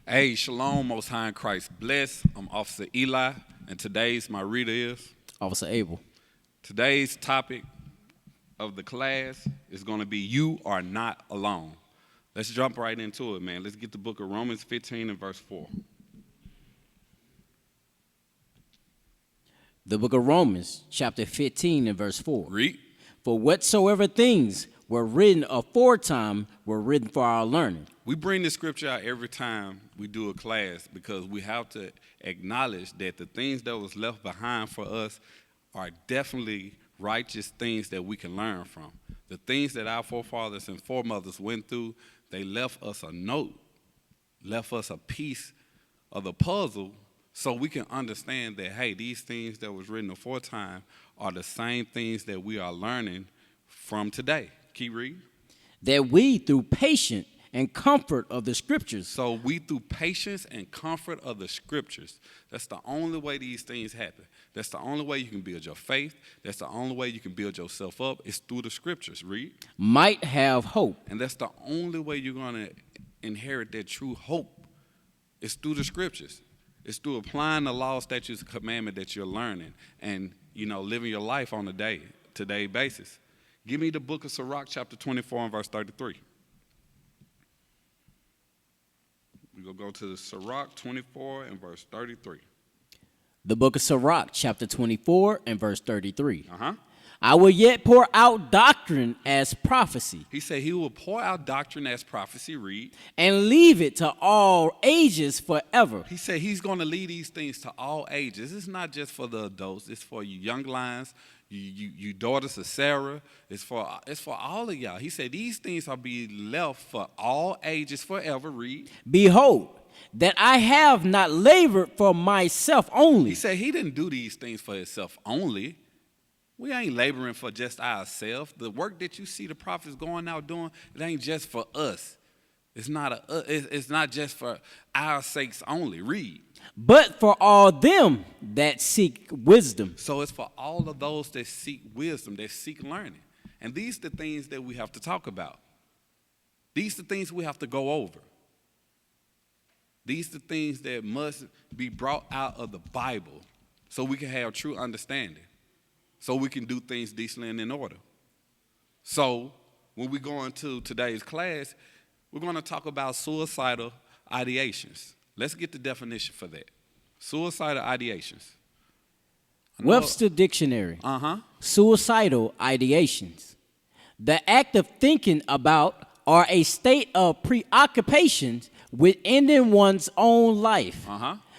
Hey, shalom, Most High in Christ. Bless. I'm Officer Eli, and today's my reader is Officer Abel. Today's topic of the class is going to be You Are Not Alone. Let's jump right into it, man. Let's get the book of Romans 15 and verse 4. The book of Romans, chapter 15 and verse 4. Read. For whatsoever things were written aforetime were written for our learning. We bring the scripture out every time we do a class because we have to acknowledge that the things that was left behind for us are definitely righteous things that we can learn from. The things that our forefathers and foremothers went through, they left us a note, left us a piece of the puzzle so we can understand that, hey, these things that was written aforetime are the same things that we are learning from today. Keep reading. That we, through patience and comfort of the scriptures. So we, through patience and comfort of the scriptures, that's the only way these things happen. That's the only way you can build your faith. That's the only way you can build yourself up. It's through the scriptures. Read. Might have hope. And that's the only way you're going to inherit that true hope. It's through the scriptures. It's through applying the law, statutes, and commandment that you're learning and, living your life on a day-to-day basis. Give me the book of Sirach, chapter 24 and verse 33. We're going to go to the Sirach 24 and verse 33. The book of Sirach, chapter 24 and verse 33. Uh-huh. I will yet pour out doctrine as prophecy. He said he will pour out doctrine as prophecy, read. And leave it to all ages forever. He said he's going to lead these things to all ages. It's not just for the adults. It's for you young lions, you daughters of Sarah. It's for all of y'all. He said these things are being left for all ages forever, read. Behold, that I have not labored for myself only. He said he didn't do these things for himself only. We ain't laboring for just ourselves. The work that you see the prophets going out doing, it ain't just for us. It's not just for our sakes only. Read. But for all them that seek wisdom. So it's for all of those that seek wisdom, that seek learning. And these are the things that we have to talk about. These are the things we have to go over. These are the things that must be brought out of the Bible so we can have true understanding. So we can do things decently and in order. So when we go into today's class, we're going to talk about suicidal ideations. Let's get the definition for that. Suicidal ideations. Webster Dictionary. Suicidal ideations. The act of thinking about or a state of preoccupation with ending one's own life.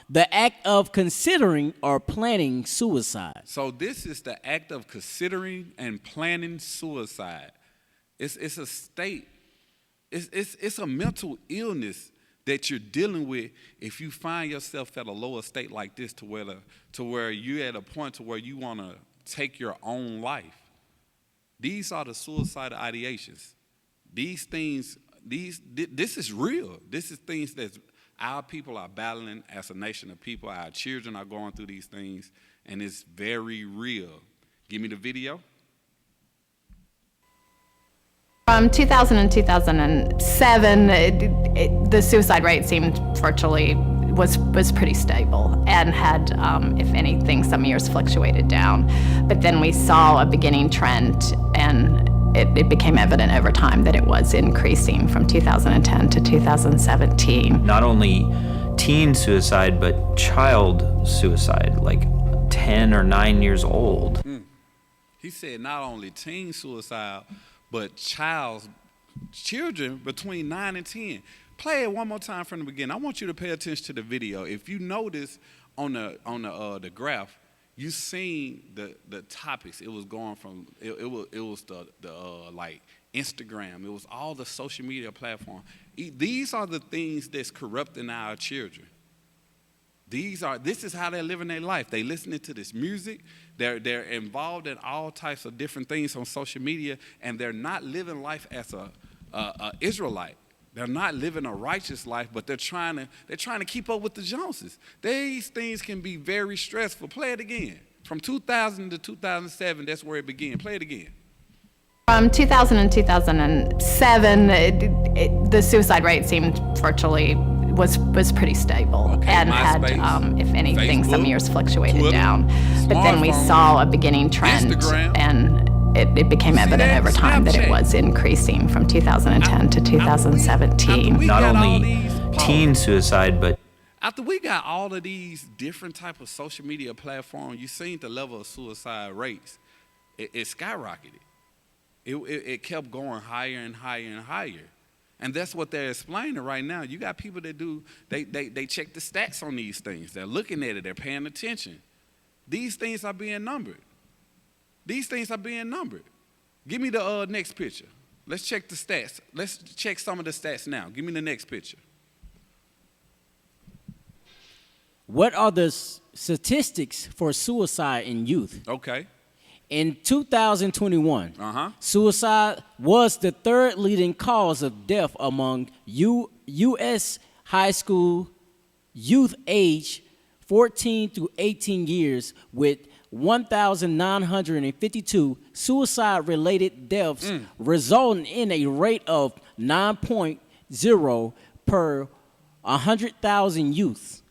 The act of considering or planning suicide. So this is the act of considering and planning suicide. It's a state. It's a mental illness that you're dealing with if you find yourself at a lower state like this to where you're at a point to where you want to take your own life. These are the suicidal ideations. These things, this is real. This is things that our people are battling as a nation of people. Our children are going through these things, and it's very real. Give me the video. From 2000 and 2007, the suicide rate seemed was pretty stable and had, if anything, some years fluctuated down. But then we saw a beginning trend, and it became evident over time that it was increasing from 2010 to 2017. Not only teen suicide, but child suicide, like 10 or 9 years old. He said not only teen suicide, but children between 9 and 10. Play it one more time from the beginning. I want you to pay attention to the video. If you notice on the graph, you seen the topics. It was going from it was the like Instagram. It was all the social media platform. These are the things that's corrupting our children. This is how they're living their life. They listening to this music. They're involved in all types of different things on social media, and they're not living life as a Israelite. They're not living a righteous life, but they're trying to keep up with the Joneses. These things can be very stressful. Play it again. From 2000 to 2007, that's where it began. Play it again. From 2000 and 2007, the suicide rate seemed was pretty stable, Okay, and MySpace, had, if anything, some Facebook, years fluctuated Twitter, down. But then we smartphone, saw a beginning trend, Instagram. and it became evident that? over time that it Snapchat. was increasing from 2010 to 2017. we Not got all only these- teen suicide, but After we got all of these different type of social media platforms, you seen the level of suicide rates. It skyrocketed. It kept going higher and higher and higher. And that's what they're explaining right now. You got people that they check the stats on these things. They're looking at it. They're paying attention. These things are being numbered. These things are being numbered. Give me the next picture. Let's check the stats. Let's check some of the stats now. Give me the next picture. What are the statistics for suicide in youth? Okay. In 2021, suicide was the third leading cause of death among U.S. high school youth age 14 to 18 years, with 1,952 suicide-related deaths, resulting in a rate of 9.0 per 100,000 youth.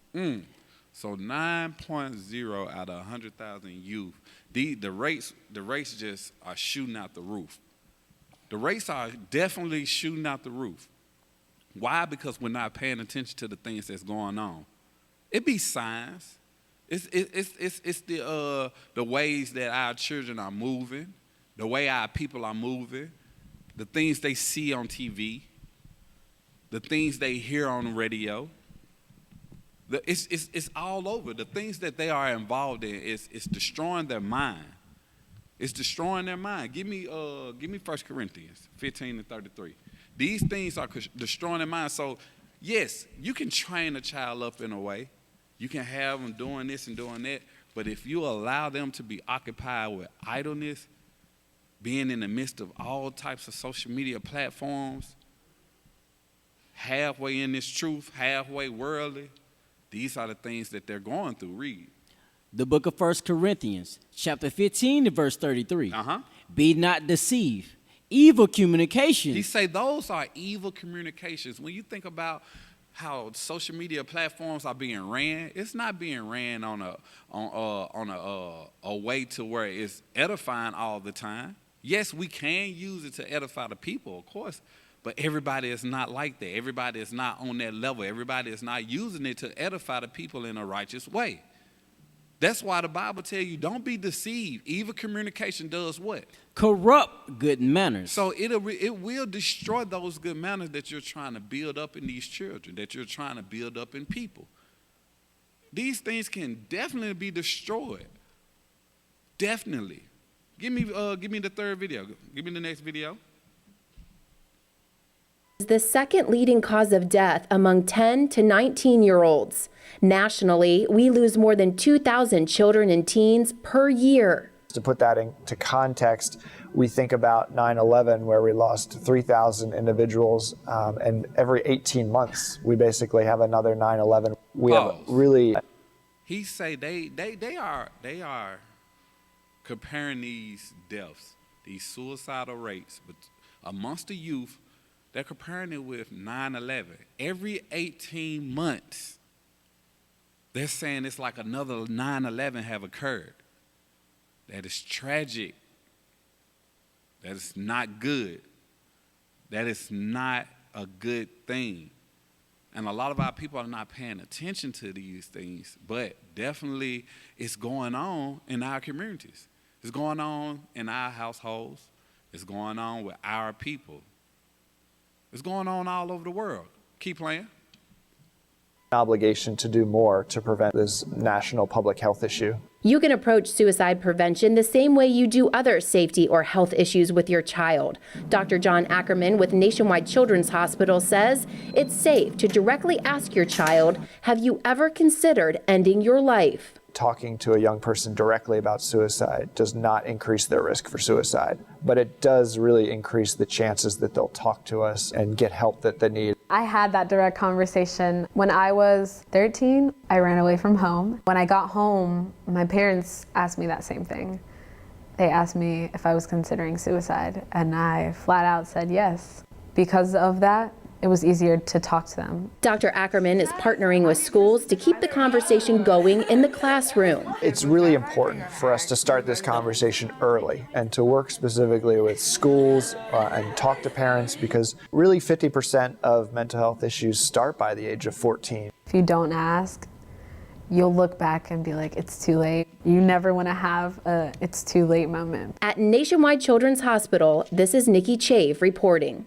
So 9.0 out of 100,000 youth. The rates just are shooting out the roof. The rates are definitely shooting out the roof. Why? Because we're not paying attention to the things that's going on. It be signs. It's the ways that our children are moving, the way our people are moving, the things they see on TV, the things they hear on the radio. It's all over. The things that they are involved in is destroying their mind. It's destroying their mind. Give me 1 Corinthians 15 and 33. These things are destroying their mind. So, yes, you can train a child up in a way. You can have them doing this and doing that. But if you allow them to be occupied with idleness, being in the midst of all types of social media platforms, halfway in this truth, halfway worldly, these are the things that they're going through. Read. The book of 1 Corinthians, chapter 15, verse 33. Be not deceived. Evil communication. He say those are evil communications. When you think about how social media platforms are being ran, it's not being ran on a way to where it's edifying all the time. Yes, we can use it to edify the people, of course. But everybody is not like that. Everybody is not on that level. Everybody is not using it to edify the people in a righteous way. That's why the Bible tells you, don't be deceived. Evil communication does what? Corrupt good manners. So it will destroy those good manners that you're trying to build up in these children, that you're trying to build up in people. These things can definitely be destroyed. Definitely. Give me the third video. Give me the next video. The second leading cause of death among 10 to 19-year-olds. Nationally, we lose more than 2,000 children and teens per year. To put that into context, we think about 9/11, where we lost 3,000 individuals, and every 18 months, we basically have another 9/11. We have really... He say they are comparing these deaths, these suicidal rates, but amongst the youth, they're comparing it with 9/11. Every 18 months, they're saying it's like another 9/11 have occurred. That is tragic. That is not good. That is not a good thing. And a lot of our people are not paying attention to these things, but definitely it's going on in our communities. It's going on in our households. It's going on with our people. It's going on all over the world. Keep playing. Obligation to do more to prevent this national public health issue. You can approach suicide prevention the same way you do other safety or health issues with your child. Dr. John Ackerman with Nationwide Children's Hospital says it's safe to directly ask your child, have you ever considered ending your life? Talking to a young person directly about suicide does not increase their risk for suicide, but it does really increase the chances that they'll talk to us and get help that they need. I had that direct conversation. When I was 13, I ran away from home. When I got home, my parents asked me that same thing. They asked me if I was considering suicide, and I flat out said yes. Because of that, it was easier to talk to them. Dr. Ackerman is partnering with schools to keep the conversation going in the classroom. It's really important for us to start this conversation early and to work specifically with schools and talk to parents, because really 50% of mental health issues start by the age of 14. If you don't ask, you'll look back and be like, it's too late. You never want to have a it's too late moment. At Nationwide Children's Hospital, this is Nikki Chave reporting.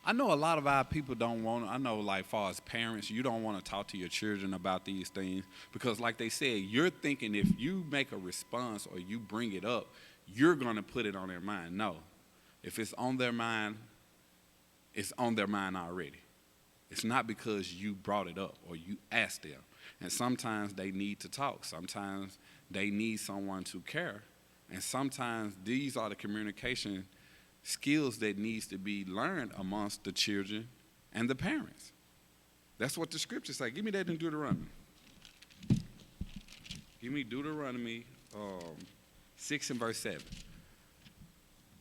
I know a lot of our people don't want to, I know like far as parents, you don't want to talk to your children about these things because like they said, you're thinking if you make a response or you bring it up, you're going to put it on their mind. No. If it's on their mind, it's on their mind already. It's not because you brought it up or you asked them. And sometimes they need to talk. Sometimes they need someone to care. And sometimes these are the communication skills that needs to be learned amongst the children and the parents. That's what the scriptures say. Give me that in Deuteronomy. Give me Deuteronomy 6 and verse 7.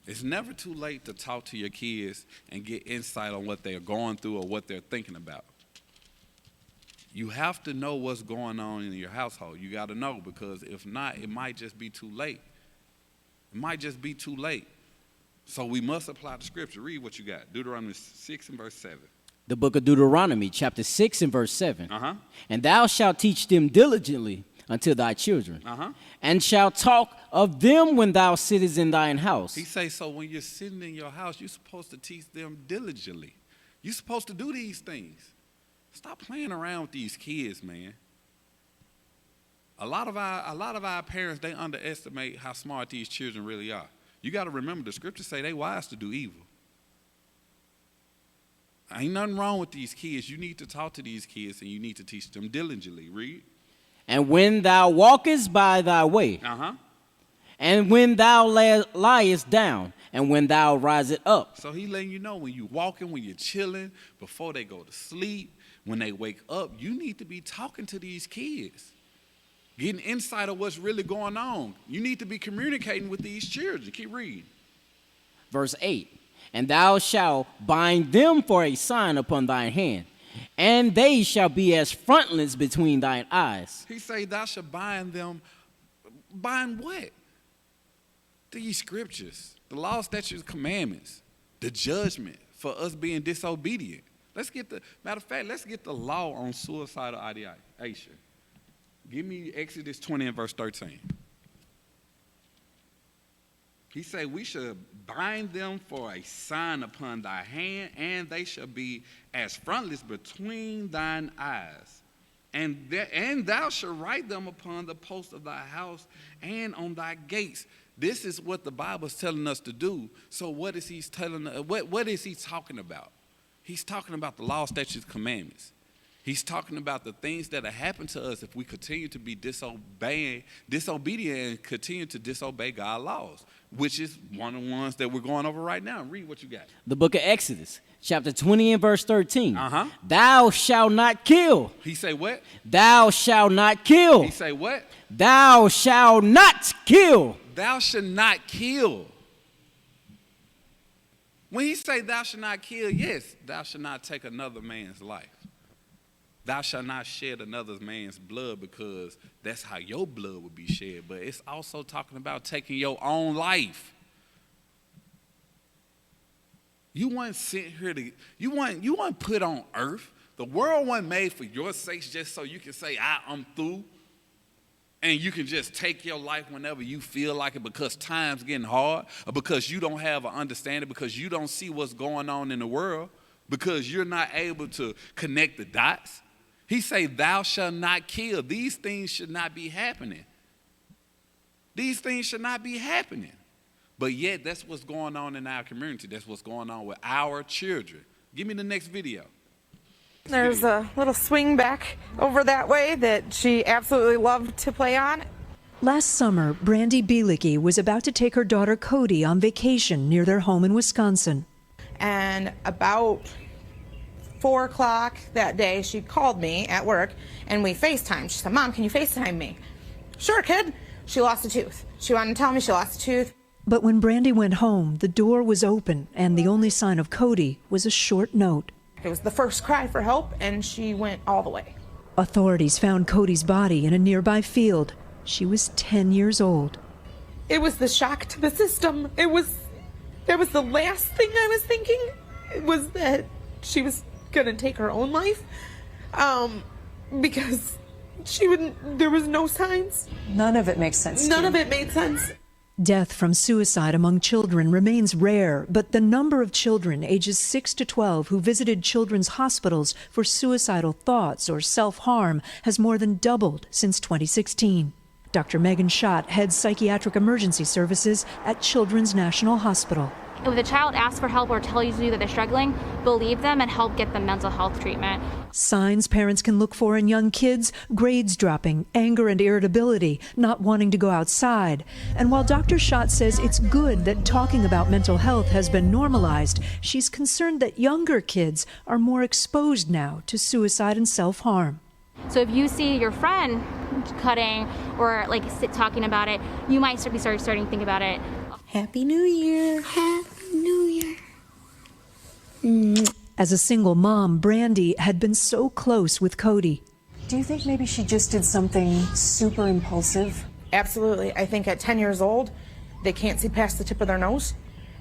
It's never too late to talk to your kids and get insight on what they're going through or what they're thinking about. You have to know what's going on in your household. You got to know, because if not, it might just be too late. It might just be too late. So we must apply the scripture. Read what you got. Deuteronomy 6 and verse 7. The book of Deuteronomy, chapter 6 and verse 7. Uh-huh. And thou shalt teach them diligently unto thy children, and shalt talk of them when thou sittest in thine house. He say, so when you're sitting in your house, you're supposed to teach them diligently. You're supposed to do these things. Stop playing around with these kids, man. A lot of our parents, they underestimate how smart these children really are. You got to remember, the scriptures say they wise to do evil. Ain't nothing wrong with these kids. You need to talk to these kids and you need to teach them diligently. Read. And when thou walkest by thy way, and when thou liest down, and when thou risest up. So he letting you know when you walking, when you're chilling, before they go to sleep, when they wake up, you need to be talking to these kids. Getting insight of what's really going on. You need to be communicating with these children. Keep reading. Verse 8. And thou shalt bind them for a sign upon thine hand, and they shall be as frontlets between thine eyes. He say thou shalt bind them. Bind what? These scriptures. The law, statutes, commandments. The judgment for us being disobedient. Let's get the law on suicidal ideation. Give me Exodus 20 and verse 13. He say, we shall bind them for a sign upon thy hand, and they shall be as frontlets between thine eyes. And thou shalt write them upon the posts of thy house and on thy gates. This is what the Bible is telling us to do. So what is he telling us? What is he talking about? He's talking about the law, statutes, commandments. He's talking about the things that have happened to us if we continue to be disobedient and continue to disobey God's laws, which is one of the ones that we're going over right now. Read what you got. The book of Exodus, chapter 20 and verse 13. Thou shalt not kill. He say what? Thou shalt not kill. He say what? Thou shalt not kill. Thou shalt not kill. When he say thou shalt not kill, yes, thou shalt not take another man's life. Thou shalt not shed another man's blood, because that's how your blood would be shed. But it's also talking about taking your own life. You weren't sent here you weren't put on earth. The world wasn't made for your sakes just so you can say, I'm through. And you can just take your life whenever you feel like it because time's getting hard, or because you don't have an understanding, because you don't see what's going on in the world, because you're not able to connect the dots. He say, thou shalt not kill. These things should not be happening. These things should not be happening. But yet, that's what's going on in our community. That's what's going on with our children. Give me the next video. There's a little swing back over that way that she absolutely loved to play on. Last summer, Brandy Bielicki was about to take her daughter Cody on vacation near their home in Wisconsin. And about 4 o'clock that day, she called me at work and we FaceTimed. She said, Mom, can you FaceTime me? Sure, kid. She lost a tooth. She wanted to tell me she lost a tooth. But when Brandy went home, the door was open and the only sign of Cody was a short note. It was the first cry for help, and she went all the way. Authorities found Cody's body in a nearby field. She was 10 years old. It was the shock to the system. That was the last thing I was thinking. It was that she was gonna take her own life, because there was no signs. None of it makes sense. None of it made sense. Death from suicide among children remains rare, but the number of children ages 6 to 12 who visited children's hospitals for suicidal thoughts or self-harm has more than doubled since 2016. Dr. Megan Schott heads psychiatric emergency services at Children's National Hospital. If the child asks for help or tells you that they're struggling, believe them and help get them mental health treatment. Signs parents can look for in young kids: grades dropping, anger and irritability, not wanting to go outside. And while Dr. Schott says it's good that talking about mental health has been normalized, she's concerned that younger kids are more exposed now to suicide and self-harm. So if you see your friend cutting or talking about it, you might starting to think about it. Happy New Year. Happy New Year. As a single mom, Brandy had been so close with Cody. Do you think maybe she just did something super impulsive? Absolutely. I think at 10 years old, they can't see past the tip of their nose,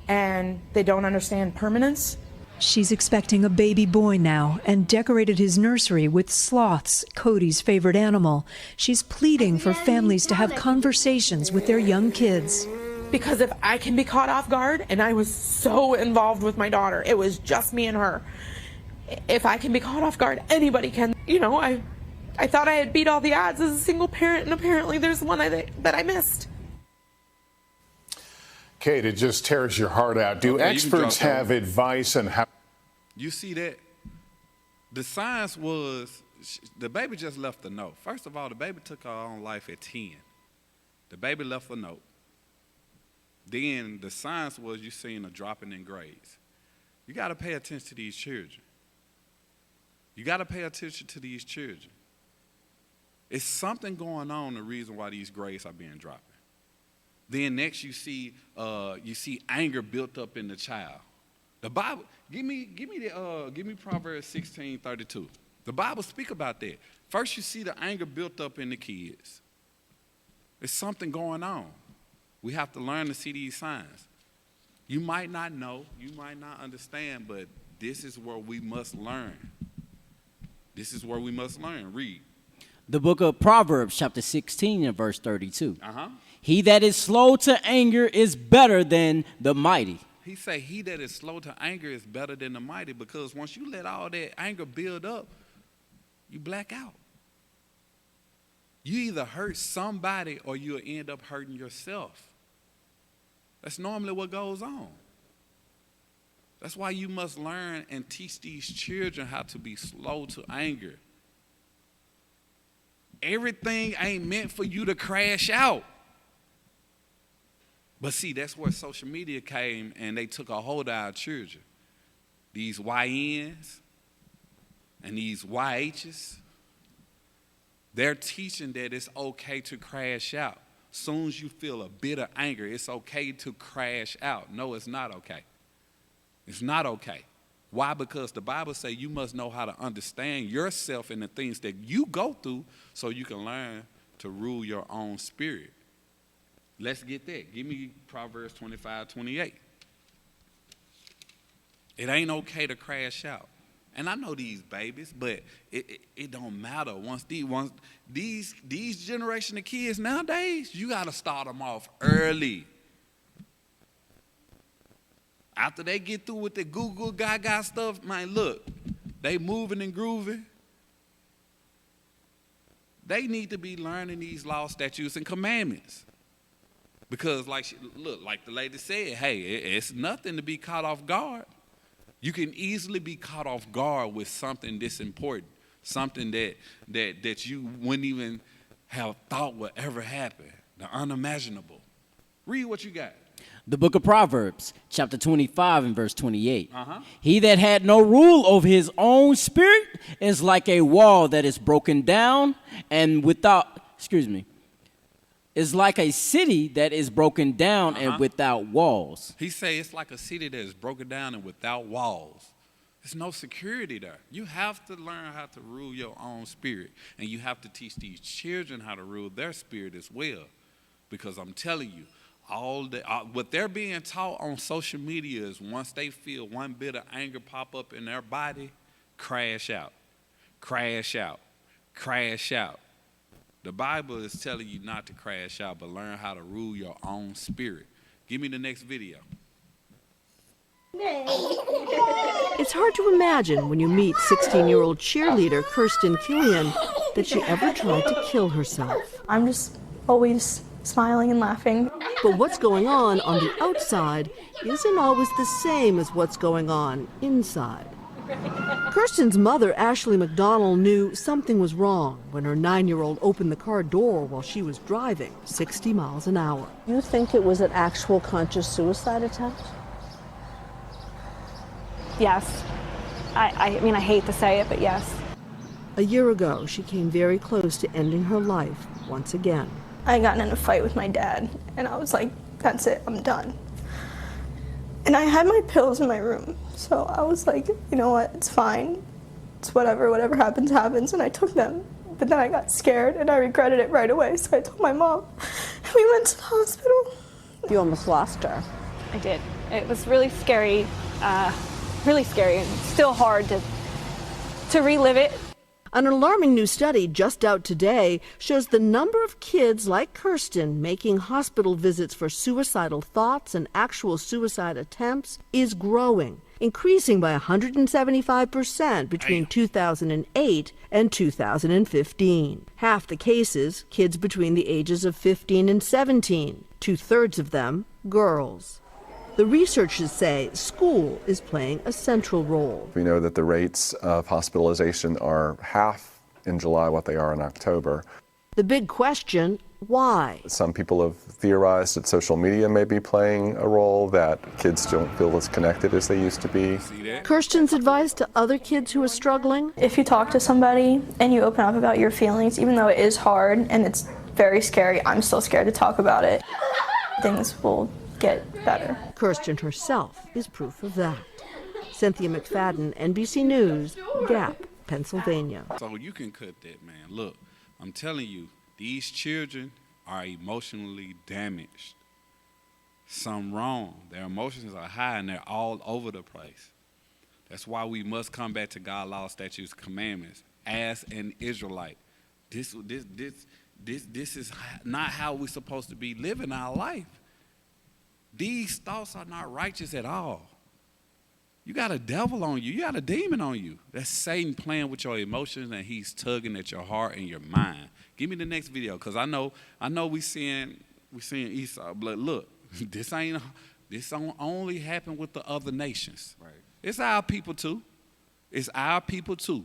and they don't understand permanence. She's expecting a baby boy now and decorated his nursery with sloths, Cody's favorite animal. She's pleading for families to have conversations with their young kids. Because if I can be caught off guard, and I was so involved with my daughter, it was just me and her. If I can be caught off guard, anybody can. You know, I thought I had beat all the odds as a single parent, and apparently there's one that I missed. Kate, it just tears your heart out. Do experts have advice on how? You see that? The science was, the baby just left a note. First of all, the baby took her own life at 10. The baby left a note. Then the science was you seen a dropping in grades. You got to pay attention to these children. You got to pay attention to these children. It's something going on, the reason why these grades are being dropped. Then next you see anger built up in the child. The Bible, give me Proverbs 16:32. The Bible speak about that. First you see the anger built up in the kids. There's something going on. We have to learn to see these signs. You might not know, you might not understand, but this is where we must learn. This is where we must learn. Read. The book of Proverbs, chapter 16 and verse 32. He that is slow to anger is better than the mighty. He say he that is slow to anger is better than the mighty, because once you let all that anger build up, you black out. You either hurt somebody or you'll end up hurting yourself. That's normally what goes on. That's why you must learn and teach these children how to be slow to anger. Everything ain't meant for you to crash out. But see, that's where social media came and they took a hold of our children. These YNs and these YHs, they're teaching that it's okay to crash out. Soon as you feel a bit of anger, it's okay to crash out. No, it's not okay. It's not okay. Why? Because the Bible says you must know how to understand yourself and the things that you go through so you can learn to rule your own spirit. Let's get that. Give me Proverbs 25:28. It ain't okay to crash out. And I know these babies, but it don't matter. Once these generation of kids nowadays, you got to start them off early. After they get through with the Google Gaga stuff, man, look, they moving and grooving. They need to be learning these laws, statutes, and commandments. Because like the lady said, hey, it's nothing to be caught off guard. You can easily be caught off guard with something this important, something that you wouldn't even have thought would ever happen, the unimaginable. Read what you got. The book of Proverbs, chapter 25 and verse 28. He that had no rule over his own spirit is like a wall that is broken down and is like a city that is broken down and without walls. He say it's like a city that is broken down and without walls. There's no security there. You have to learn how to rule your own spirit, and you have to teach these children how to rule their spirit as well. Because I'm telling you, what they're being taught on social media is once they feel one bit of anger pop up in their body, crash out, crash out, crash out. The Bible is telling you not to crash out, but learn how to rule your own spirit. Give me the next video. It's hard to imagine when you meet 16-year-old cheerleader Kirsten Killian that she ever tried to kill herself. I'm just always smiling and laughing. But what's going on the outside isn't always the same as what's going on inside. Kirsten's mother, Ashley McDonald, knew something was wrong when her 9-year-old opened the car door while she was driving 60 miles an hour. You think it was an actual conscious suicide attempt? Yes. I mean, I hate to say it, but yes. A year ago, she came very close to ending her life once again. I had gotten in a fight with my dad, and I was like, that's it, I'm done. And I had my pills in my room, so I was like, you know what, it's fine. It's whatever happens, happens, and I took them. But then I got scared, and I regretted it right away, so I told my mom, and we went to the hospital. You almost lost her. I did. It was really scary, and still hard to relive it. An alarming new study just out today shows the number of kids like Kirsten making hospital visits for suicidal thoughts and actual suicide attempts is growing, increasing by 175% between 2008 and 2015. Half the cases, kids between the ages of 15 and 17, 2/3 of them girls. The researchers say school is playing a central role. We know that the rates of hospitalization are half in July what they are in October. The big question, why? Some people have theorized that social media may be playing a role, that kids don't feel as connected as they used to be. Kirsten's advice to other kids who are struggling? If you talk to somebody and you open up about your feelings, even though it is hard and it's very scary, I'm still scared to talk about it, things will get better. Kirsten herself is proof of that. Cynthia McFadden, NBC News, Gap, Pennsylvania. So you can cut that, man. Look, I'm telling you, these children are emotionally damaged. Something wrong. Their emotions are high and they're all over the place. That's why we must come back to God's law, statutes, commandments. As an Israelite, this is not how we're supposed to be living our life. These thoughts are not righteous at all. You got a devil on you. You got a demon on you. That's Satan playing with your emotions, and he's tugging at your heart and your mind. Give me the next video, because I know we seeing Esau, but look, this don't only happen with the other nations. Right. It's our people too. It's our people too.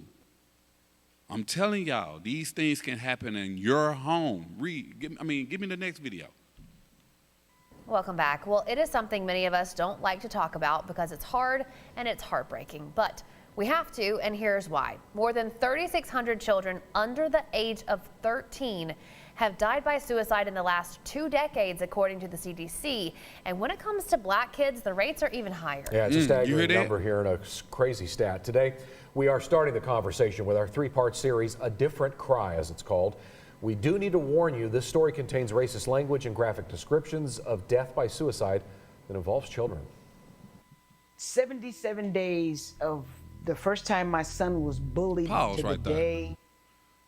I'm telling y'all, these things can happen in your home. Give me the next video. Welcome back. Well, it is something many of us don't like to talk about because it's hard and it's heartbreaking, but we have to, and here's why. More than 3,600 children under the age of 13 have died by suicide in the last 2 decades, according to the CDC. And when it comes to black kids, the rates are even higher. Yeah, it's a staggering number here and a crazy stat. Today, we are starting the conversation with our 3-part series, A Different Cry, as it's called. We do need to warn you, this story contains racist language and graphic descriptions of death by suicide that involves children. 77 days of the first time my son was bullied. Pause to right the there. day.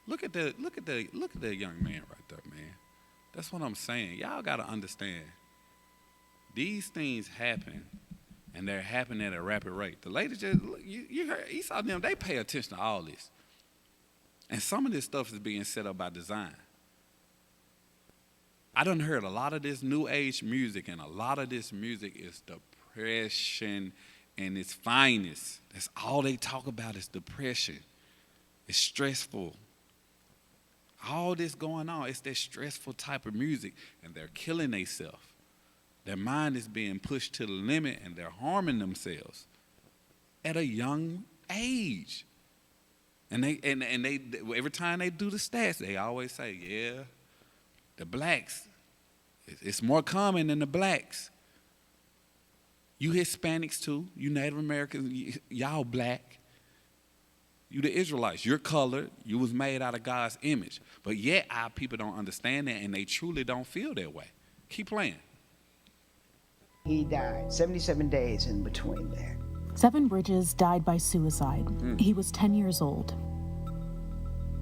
Look at that young man right there, man. That's what I'm saying. Y'all gotta understand. These things happen, and they're happening at a rapid rate. The lady you heard Esau and them, they pay attention to all this. And some of this stuff is being set up by design. I done heard a lot of this new age music, and a lot of this music is depression in its finest. That's all they talk about is depression. It's stressful. All this going on, it's that stressful type of music, and they're killing themselves. Their mind is being pushed to the limit, and they're harming themselves at a young age. And they every time they do the stats, they always say, yeah, the blacks, it's more common than the blacks. You Hispanics too. You Native Americans. Y'all black. You the Israelites. You're colored. You was made out of God's image. But yet our people don't understand that, and they truly don't feel that way. Keep playing. He died 77 days in between there. Seven Bridges died by suicide. He was 10 years old.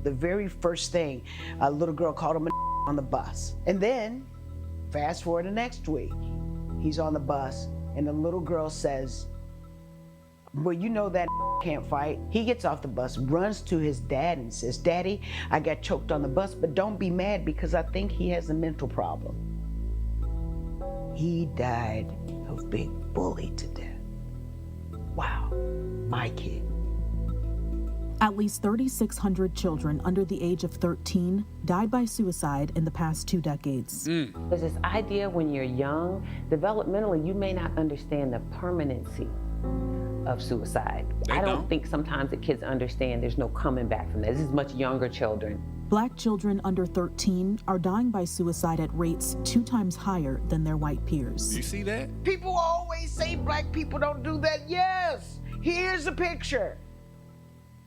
The very first thing, a little girl called him on the bus. And then, fast forward to next week, he's on the bus, and the little girl says, well, you know that can't fight. He gets off the bus, runs to his dad and says, Daddy, I got choked on the bus, but don't be mad because I think he has a mental problem. He died of being bullied to death. Wow, my kid. At least 3,600 children under the age of 13 died by suicide in the past 2 decades. There's this idea when you're young, developmentally, you may not understand the permanency of suicide. I don't think sometimes the kids understand there's no coming back from this. This is much younger children. Black children under 13 are dying by suicide at rates 2 times higher than their white peers. You see that? People always say black people don't do that. Yes, here's a picture.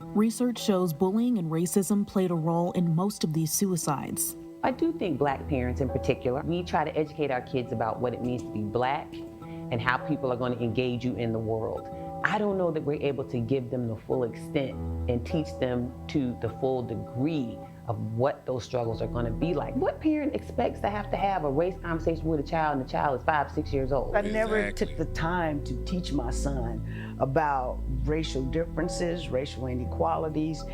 Research shows bullying and racism played a role in most of these suicides. I do think black parents in particular, we try to educate our kids about what it means to be black and how people are going to engage you in the world. I don't know that we're able to give them the full extent and teach them to the full degree of what those struggles are going to be like. What parent expects to have a race conversation with a child and the child is 5, 6 years old? I never took the time to teach my son about racial differences, racial inequalities.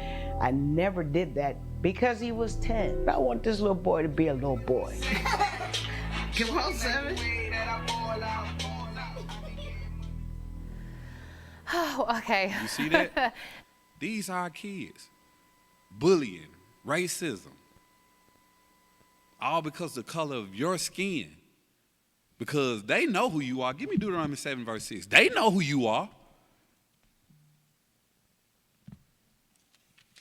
I never did that because he was 10. I want this little boy to be a little boy. Come on, 7. Oh, okay. You see that? These are our kids. Bullying, racism. All because of the color of your skin. Because they know who you are. Give me Deuteronomy 7 verse 6. They know who you are.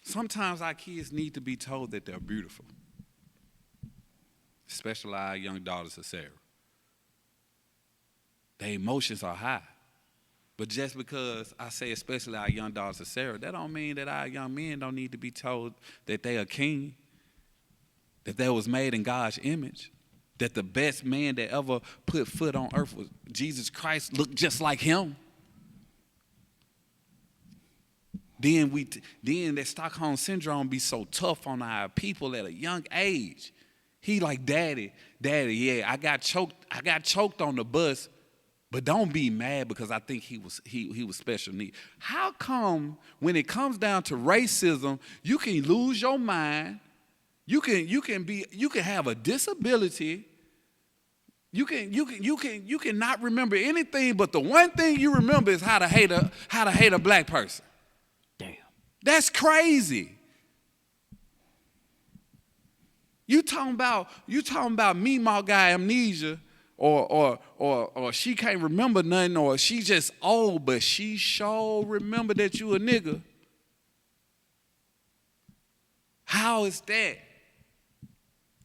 Sometimes our kids need to be told that they're beautiful. Especially our young daughters of Sarah. Their emotions are high. But just because I say especially our young daughters of Sarah, that don't mean that our young men don't need to be told that they are king, that they was made in God's image, that the best man that ever put foot on earth was Jesus Christ, looked just like him. Then that Stockholm syndrome be so tough on our people at a young age. He like, Daddy, yeah, I got choked on the bus. But don't be mad because I think he was special needs. How come when it comes down to racism, you can lose your mind, you can have a disability, you can not remember anything, but the one thing you remember is how to hate a black person. Damn. That's crazy. You talking about Meemaw guy amnesia. Or she can't remember nothing, or she just old, but she sure remember that you a nigga. How is that?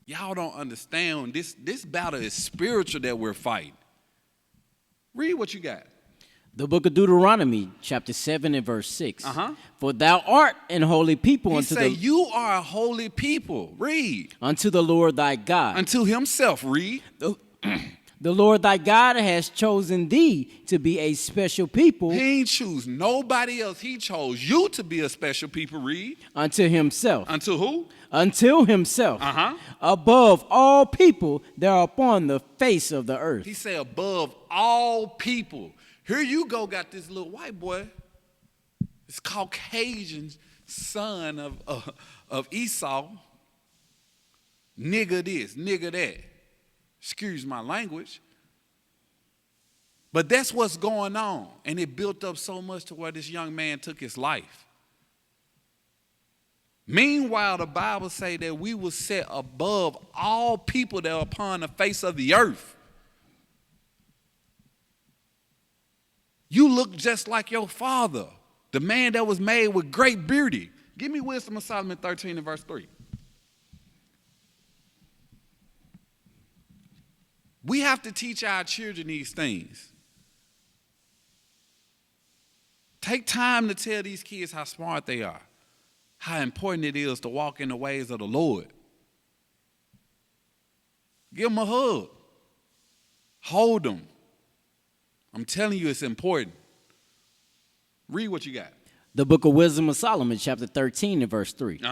Y'all don't understand. This battle is spiritual that we're fighting. Read what you got. The book of Deuteronomy, chapter 7 and verse 6. For thou art an holy people unto the... you are a holy people. Read. Unto the Lord thy God. Unto himself. Read. The Lord thy God has chosen thee to be a special people. He ain't choose nobody else. He chose you to be a special people. Read. Unto himself. Unto who? Until himself. Above all people that are upon the face of the earth. He said above all people. Here you go, got this little white boy. This Caucasian son of Esau. Nigga this, nigga that. Excuse my language. But that's what's going on. And it built up so much to where this young man took his life. Meanwhile, the Bible say that we will set above all people that are upon the face of the earth. You look just like your father, the man that was made with great beauty. Give me Wisdom of Solomon 13 and verse 3. We have to teach our children these things. Take time to tell these kids how smart they are, how important it is to walk in the ways of the Lord. Give them a hug. Hold them. I'm telling you, it's important. Read what you got. The book of Wisdom of Solomon, chapter 13 and verse 3.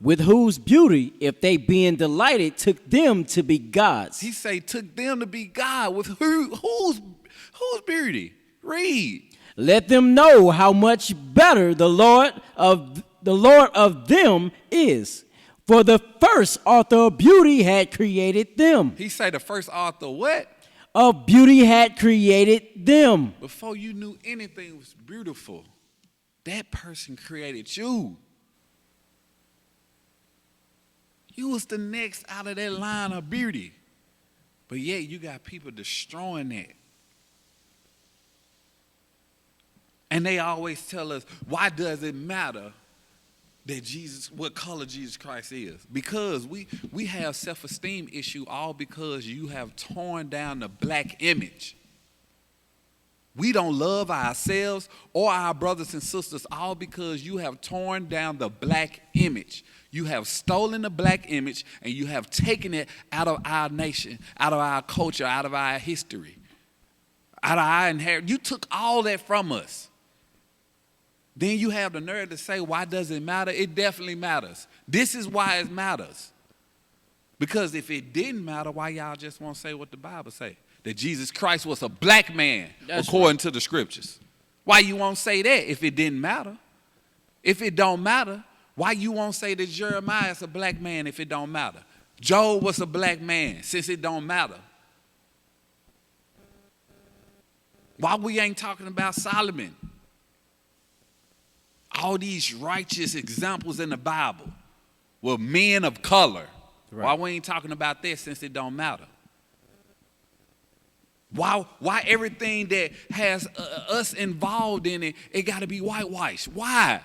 With whose beauty, if they being delighted, took them to be gods. He say took them to be God. With whose beauty? Read. Let them know how much better the Lord of them is. For the first author of beauty had created them. He say the first author what? Of beauty had created them. Before you knew anything was beautiful, that person created you. You was the next out of that line of beauty. But yet you got people destroying that. And they always tell us, why does it matter that what color Jesus Christ is? Because we have self-esteem issue all because you have torn down the black image. We don't love ourselves or our brothers and sisters all because you have torn down the black image. You have stolen the black image and you have taken it out of our nation, out of our culture, out of our history, out of our inheritance. You took all that from us. Then you have the nerve to say, why does it matter? It definitely matters. This is why it matters. Because if it didn't matter, why y'all just won't say what the Bible say? That Jesus Christ was a black man, according to the scriptures. Why you won't say that if it didn't matter? If it don't matter, why you won't say that Jeremiah is a black man if it don't matter? Job was a black man since it don't matter. Why we ain't talking about Solomon? All these righteous examples in the Bible were men of color. Right. Why we ain't talking about that since it don't matter? Why everything that has us involved in it, it got to be whitewashed? Why?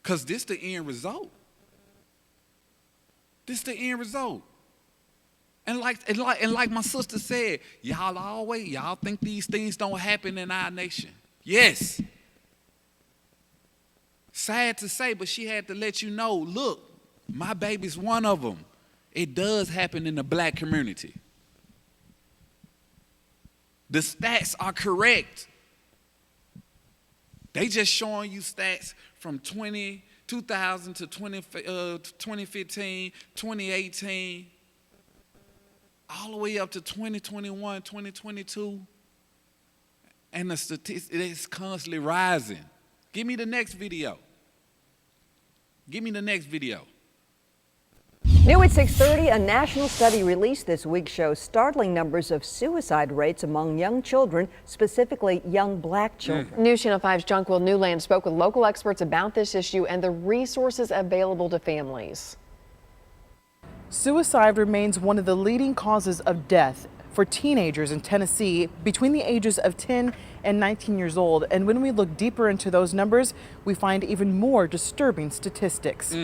Because this the end result. This the end result. And like my sister said, y'all think these things don't happen in our nation. Yes. Sad to say, but she had to let you know, look, my baby's one of them. It does happen in the black community. The stats are correct. They just showing you stats from 2000 to 2015, 2018, all the way up to 2021, 2022. And the statistics is constantly rising. Give me the next video. Give me the next video. New at 6:30, a national study released this week shows startling numbers of suicide rates among young children, specifically young black children. News Channel 5's Jonquil Newland spoke with local experts about this issue and the resources available to families. Suicide remains one of the leading causes of death for teenagers in Tennessee between the ages of 10 and 19 years old. And when we look deeper into those numbers, we find even more disturbing statistics.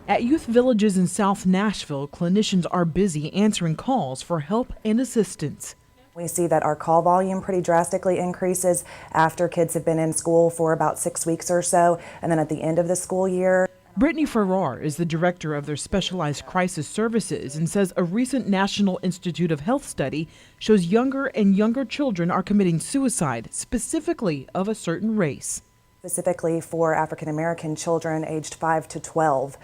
At youth villages in South Nashville, clinicians are busy answering calls for help and assistance. We see that our call volume pretty drastically increases after kids have been in school for about 6 weeks or so, and then at the end of the school year. Brittany Farrar is the director of their specialized crisis services and says a recent National Institute of Health study shows younger and younger children are committing suicide, specifically of a certain race. Specifically for African American children aged 5 to 12,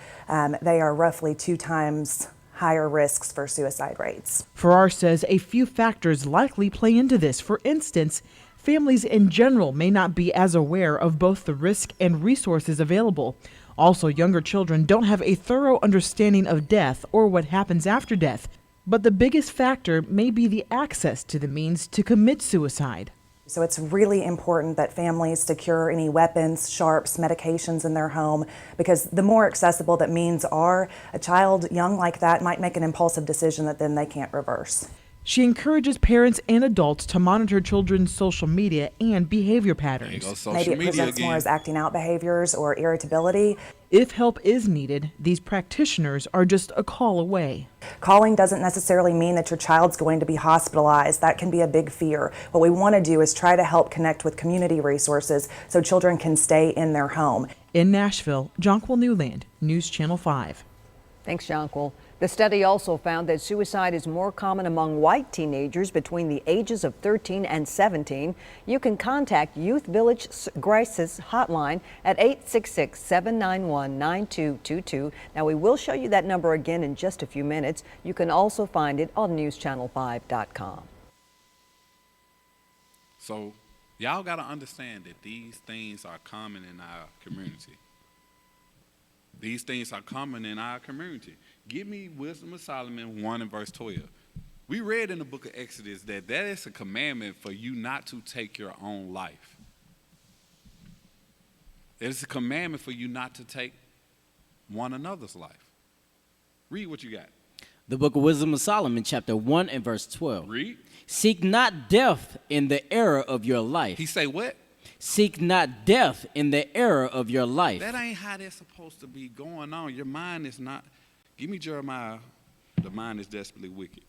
they are roughly 2 times higher risks for suicide rates. Farrar says a few factors likely play into this. For instance, families in general may not be as aware of both the risk and resources available. Also, younger children don't have a thorough understanding of death or what happens after death. But the biggest factor may be the access to the means to commit suicide. So it's really important that families secure any weapons, sharps, medications in their home, because the more accessible that means are, a child young like that might make an impulsive decision that then they can't reverse. She encourages parents and adults to monitor children's social media and behavior patterns. Maybe it presents more as acting out behaviors or irritability. If help is needed, these practitioners are just a call away. Calling doesn't necessarily mean that your child's going to be hospitalized. That can be a big fear. What we want to do is try to help connect with community resources so children can stay in their home. In Nashville, Jonquil Newland, News Channel 5. Thanks, Jonquil. The study also found that suicide is more common among white teenagers between the ages of 13 and 17. You can contact Youth Village Crisis Hotline at 866-791-9222. Now, we will show you that number again in just a few minutes. You can also find it on newschannel5.com. So, y'all got to understand that these things are common in our community. These things are common in our community. Give me Wisdom of Solomon 1 and verse 12. We read in the book of Exodus that is a commandment for you not to take your own life. It is a commandment for you not to take one another's life. Read what you got. The book of Wisdom of Solomon, chapter 1 and verse 12. Read. Seek not death in the era of your life. He say what? Seek not death in the era of your life. That ain't how that's supposed to be going on. Your mind is not. Give me Jeremiah. The mind is desperately wicked.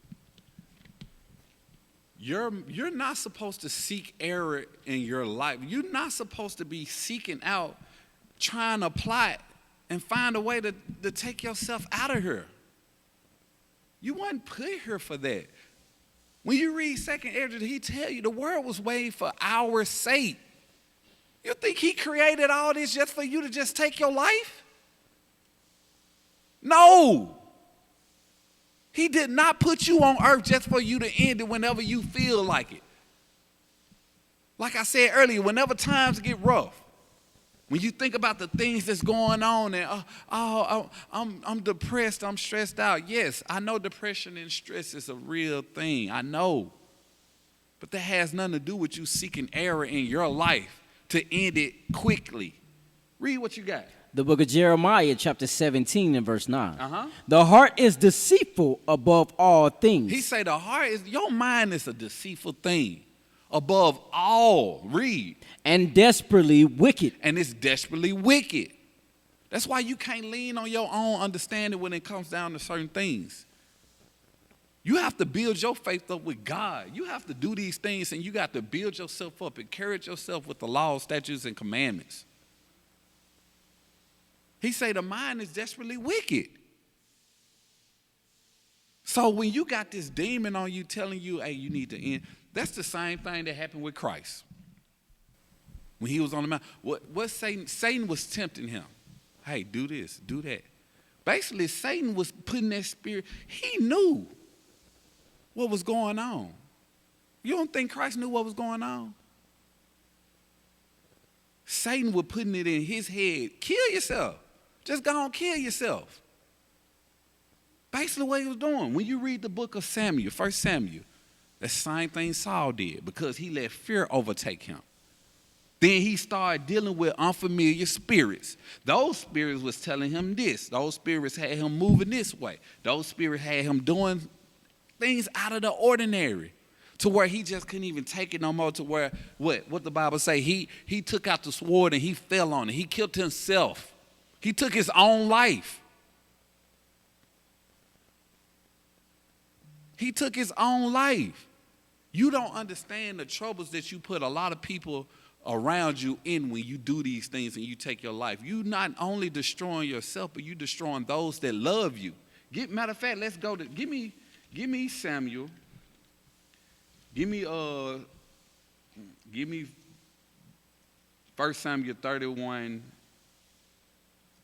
You're not supposed to seek error in your life. You're not supposed to be seeking out, trying to plot and find a way to take yourself out of here. You weren't put here for that. When you read 2nd Ezra, he tell you the world was made for our sake. You think he created all this just for you to just take your life? No. He did not put you on earth just for you to end it whenever you feel like it. Like I said earlier, whenever times get rough, when you think about the things that's going on and, I'm depressed, I'm stressed out. Yes, I know depression and stress is a real thing. I know. But that has nothing to do with you seeking error in your life to end it quickly. Read what you got. The book of Jeremiah, chapter 17 and verse 9. The heart is deceitful above all things. He say the heart is, your mind is a deceitful thing. Above all. Read. And desperately wicked. And it's desperately wicked. That's why you can't lean on your own understanding when it comes down to certain things. You have to build your faith up with God. You have to do these things, and you got to build yourself up, encourage yourself with the laws, statutes, and commandments. He say the mind is desperately wicked. So when you got this demon on you telling you, hey, you need to end, that's the same thing that happened with Christ. When he was on the mountain, what Satan was tempting him. Hey, do this, do that. Basically, Satan was putting that spirit, he knew what was going on. You don't think Christ knew what was going on? Satan was putting it in his head, kill yourself. Just go and kill yourself. Basically what he was doing. When you read the book of Samuel, 1 Samuel, the same thing Saul did because he let fear overtake him. Then he started dealing with unfamiliar spirits. Those spirits was telling him this. Those spirits had him moving this way. Those spirits had him doing things out of the ordinary to where he just couldn't even take it no more, to where, what the Bible say, he took out the sword and he fell on it. He killed himself. He took his own life. He took his own life. You don't understand the troubles that you put a lot of people around you in when you do these things and you take your life. You not only destroying yourself, but you destroying those that love you. Matter of fact, let's go to, give me Samuel. Give me 1 Samuel 31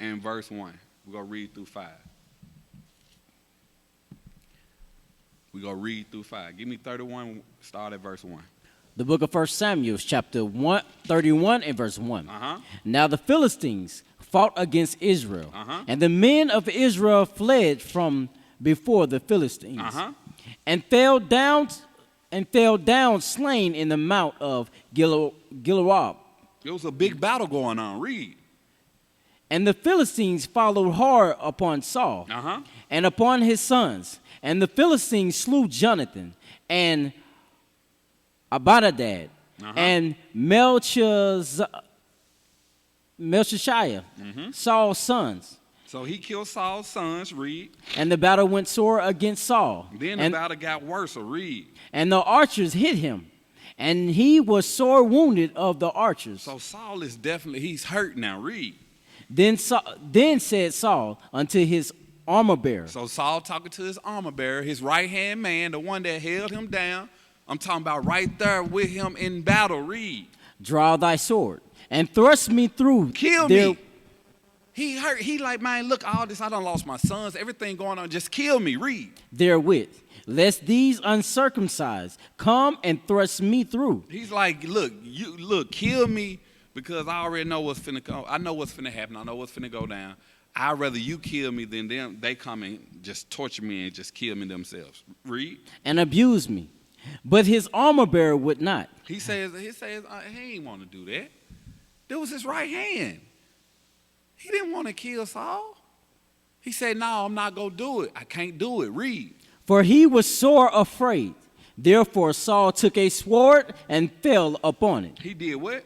and verse 1. We're going to read through 5. We're going to read through 5. Give me 31, start at verse 1. The book of 1 Samuel, chapter 31 and verse 1. Now the Philistines fought against Israel, and the men of Israel fled from before the Philistines, and fell down slain in the mount of Gilead. There was a big battle going on. Read. And the Philistines followed hard upon Saul and upon his sons. And the Philistines slew Jonathan and Abinadab, and Melchishire, Saul's sons. So he killed Saul's sons, read. And the battle went sore against Saul. Then the battle got worse, read. And the archers hit him, and he was sore wounded of the archers. So Saul is definitely, he's hurt now, read. Then said Saul unto his armor bearer. So Saul talking to his armor bearer, his right-hand man, the one that held him down. I'm talking about right there with him in battle, read. Draw thy sword, and thrust me through. Kill me. He hurt. He like, man, look, all this, I done lost my sons, everything going on, just kill me, read. Therewith, lest these uncircumcised come and thrust me through. He's like, look, kill me, because I already know what's finna go. I know what's finna happen. I know what's finna go down. I'd rather you kill me than them. They come and just torture me and just kill me themselves. Read. And abuse me. But his armor bearer would not. He says he ain't want to do that. That was his right hand. He didn't want to kill Saul. He said, no, I'm not going to do it. I can't do it. Read. For he was sore afraid. Therefore Saul took a sword and fell upon it. He did what?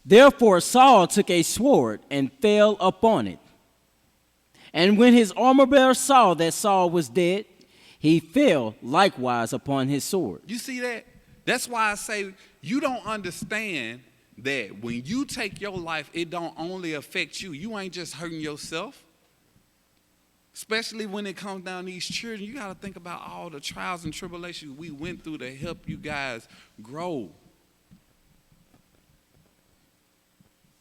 Therefore Saul took a sword and fell upon it. And when his armor bearer saw that Saul was dead, he fell likewise upon his sword. You see that? That's why I say you don't understand that when you take your life, it don't only affect you. You ain't just hurting yourself. Especially when it comes down to these children, you got to think about all the trials and tribulations we went through to help you guys grow.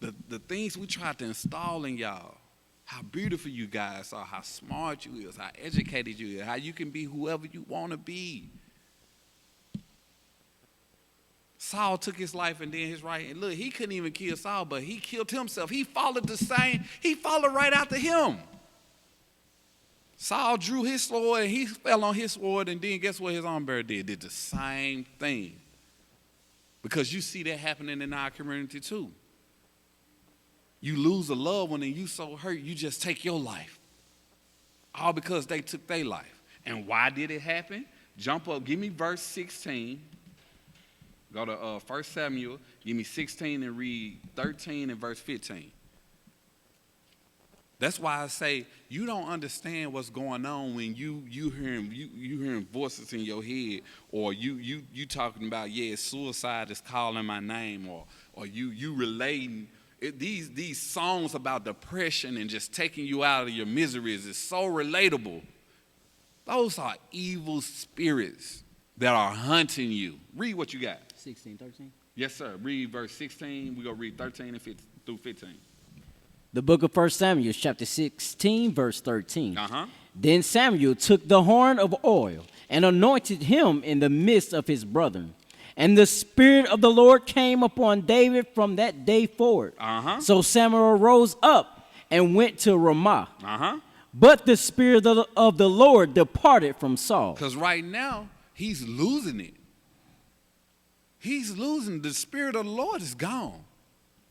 The things we tried to install in y'all, how beautiful you guys are, how smart you is, how educated you is, how you can be whoever you want to be. Saul took his life and then his right hand. Look, he couldn't even kill Saul, but he killed himself. He followed right after him. Saul drew his sword and he fell on his sword, and then guess what his armor bearer did? Did the same thing. Because you see that happening in our community too. You lose a loved one and you so hurt, you just take your life. All because they took their life. And why did it happen? Jump up, give me verse 16. Go to 1 Samuel, give me 16 and read 13 and verse 15. That's why I say you don't understand what's going on when you hearing voices in your head, or you talking about, yeah, suicide is calling my name, or you relating these songs about depression and just taking you out of your miseries is so relatable. Those are evil spirits that are hunting you. Read what you got. 16, 13? Yes, sir. Read verse 16. We're going to read 13 and 15, through 15. The book of 1 Samuel, chapter 16, verse 13. Then Samuel took the horn of oil and anointed him in the midst of his brethren. And the Spirit of the Lord came upon David from that day forward. So Samuel rose up and went to Ramah. But the Spirit of the Lord departed from Saul. Because right now, he's losing it. He's losing. The Spirit of the Lord is gone.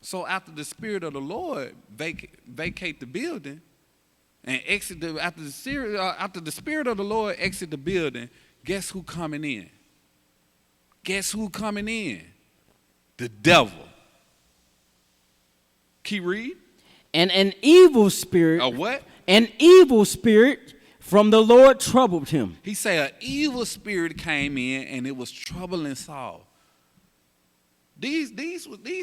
So after the Spirit of the Lord vacate the building and exit after the Spirit of the Lord exit the building, guess who coming in? Guess who coming in? The devil. Keep read. And an evil spirit. A what? An evil spirit from the Lord troubled him. He said an evil spirit came in and it was troubling Saul. These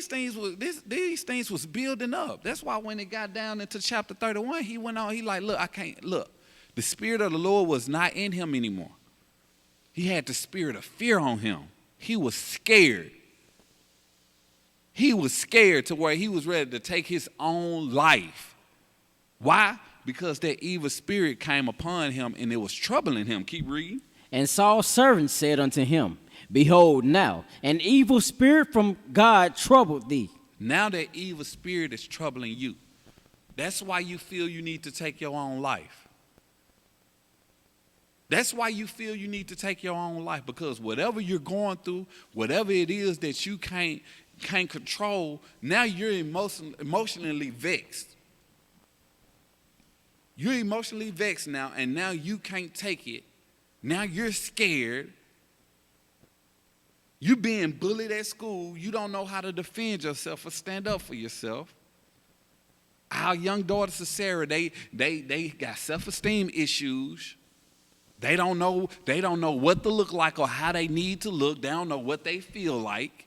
things was building up. That's why when it got down into chapter 31, he went on. He like, look, I can't look. The Spirit of the Lord was not in him anymore. He had the spirit of fear on him. He was scared. He was scared to where he was ready to take his own life. Why? Because that evil spirit came upon him and it was troubling him. Keep reading. And Saul's servant said unto him, Behold, now an evil spirit from God troubled thee. Now that evil spirit is troubling you. That's why you feel you need to take your own life. That's why you feel you need to take your own life, because whatever you're going through, whatever it is that you can't control, now you're emotionally vexed. You're emotionally vexed now, and now you can't take it. Now you're scared, You being bullied at school. You don't know how to defend yourself or stand up for yourself. Our young daughters of Sarah, they got self-esteem issues. They don't know what to look like or how they need to look. They don't know what they feel like.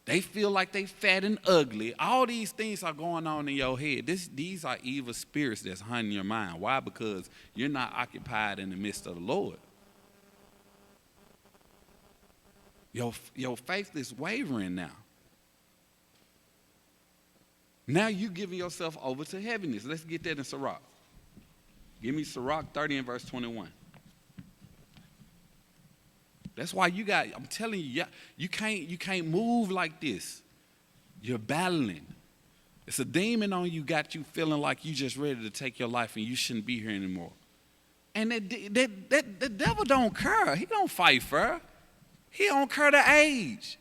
They feel like they fat and ugly. All these things are going on in your head. These are evil spirits that's hunting your mind. Why? Because you're not occupied in the midst of the Lord. Your faith is wavering now. Now you giving yourself over to heaviness. Let's get that in Sirach. Give me Sirach 30 and verse 21. That's why I'm telling you, you can't move like this. You're battling. It's a demon on you, got you feeling like you just ready to take your life and you shouldn't be here anymore. And the devil don't care. He don't fight fair. He don't care the age.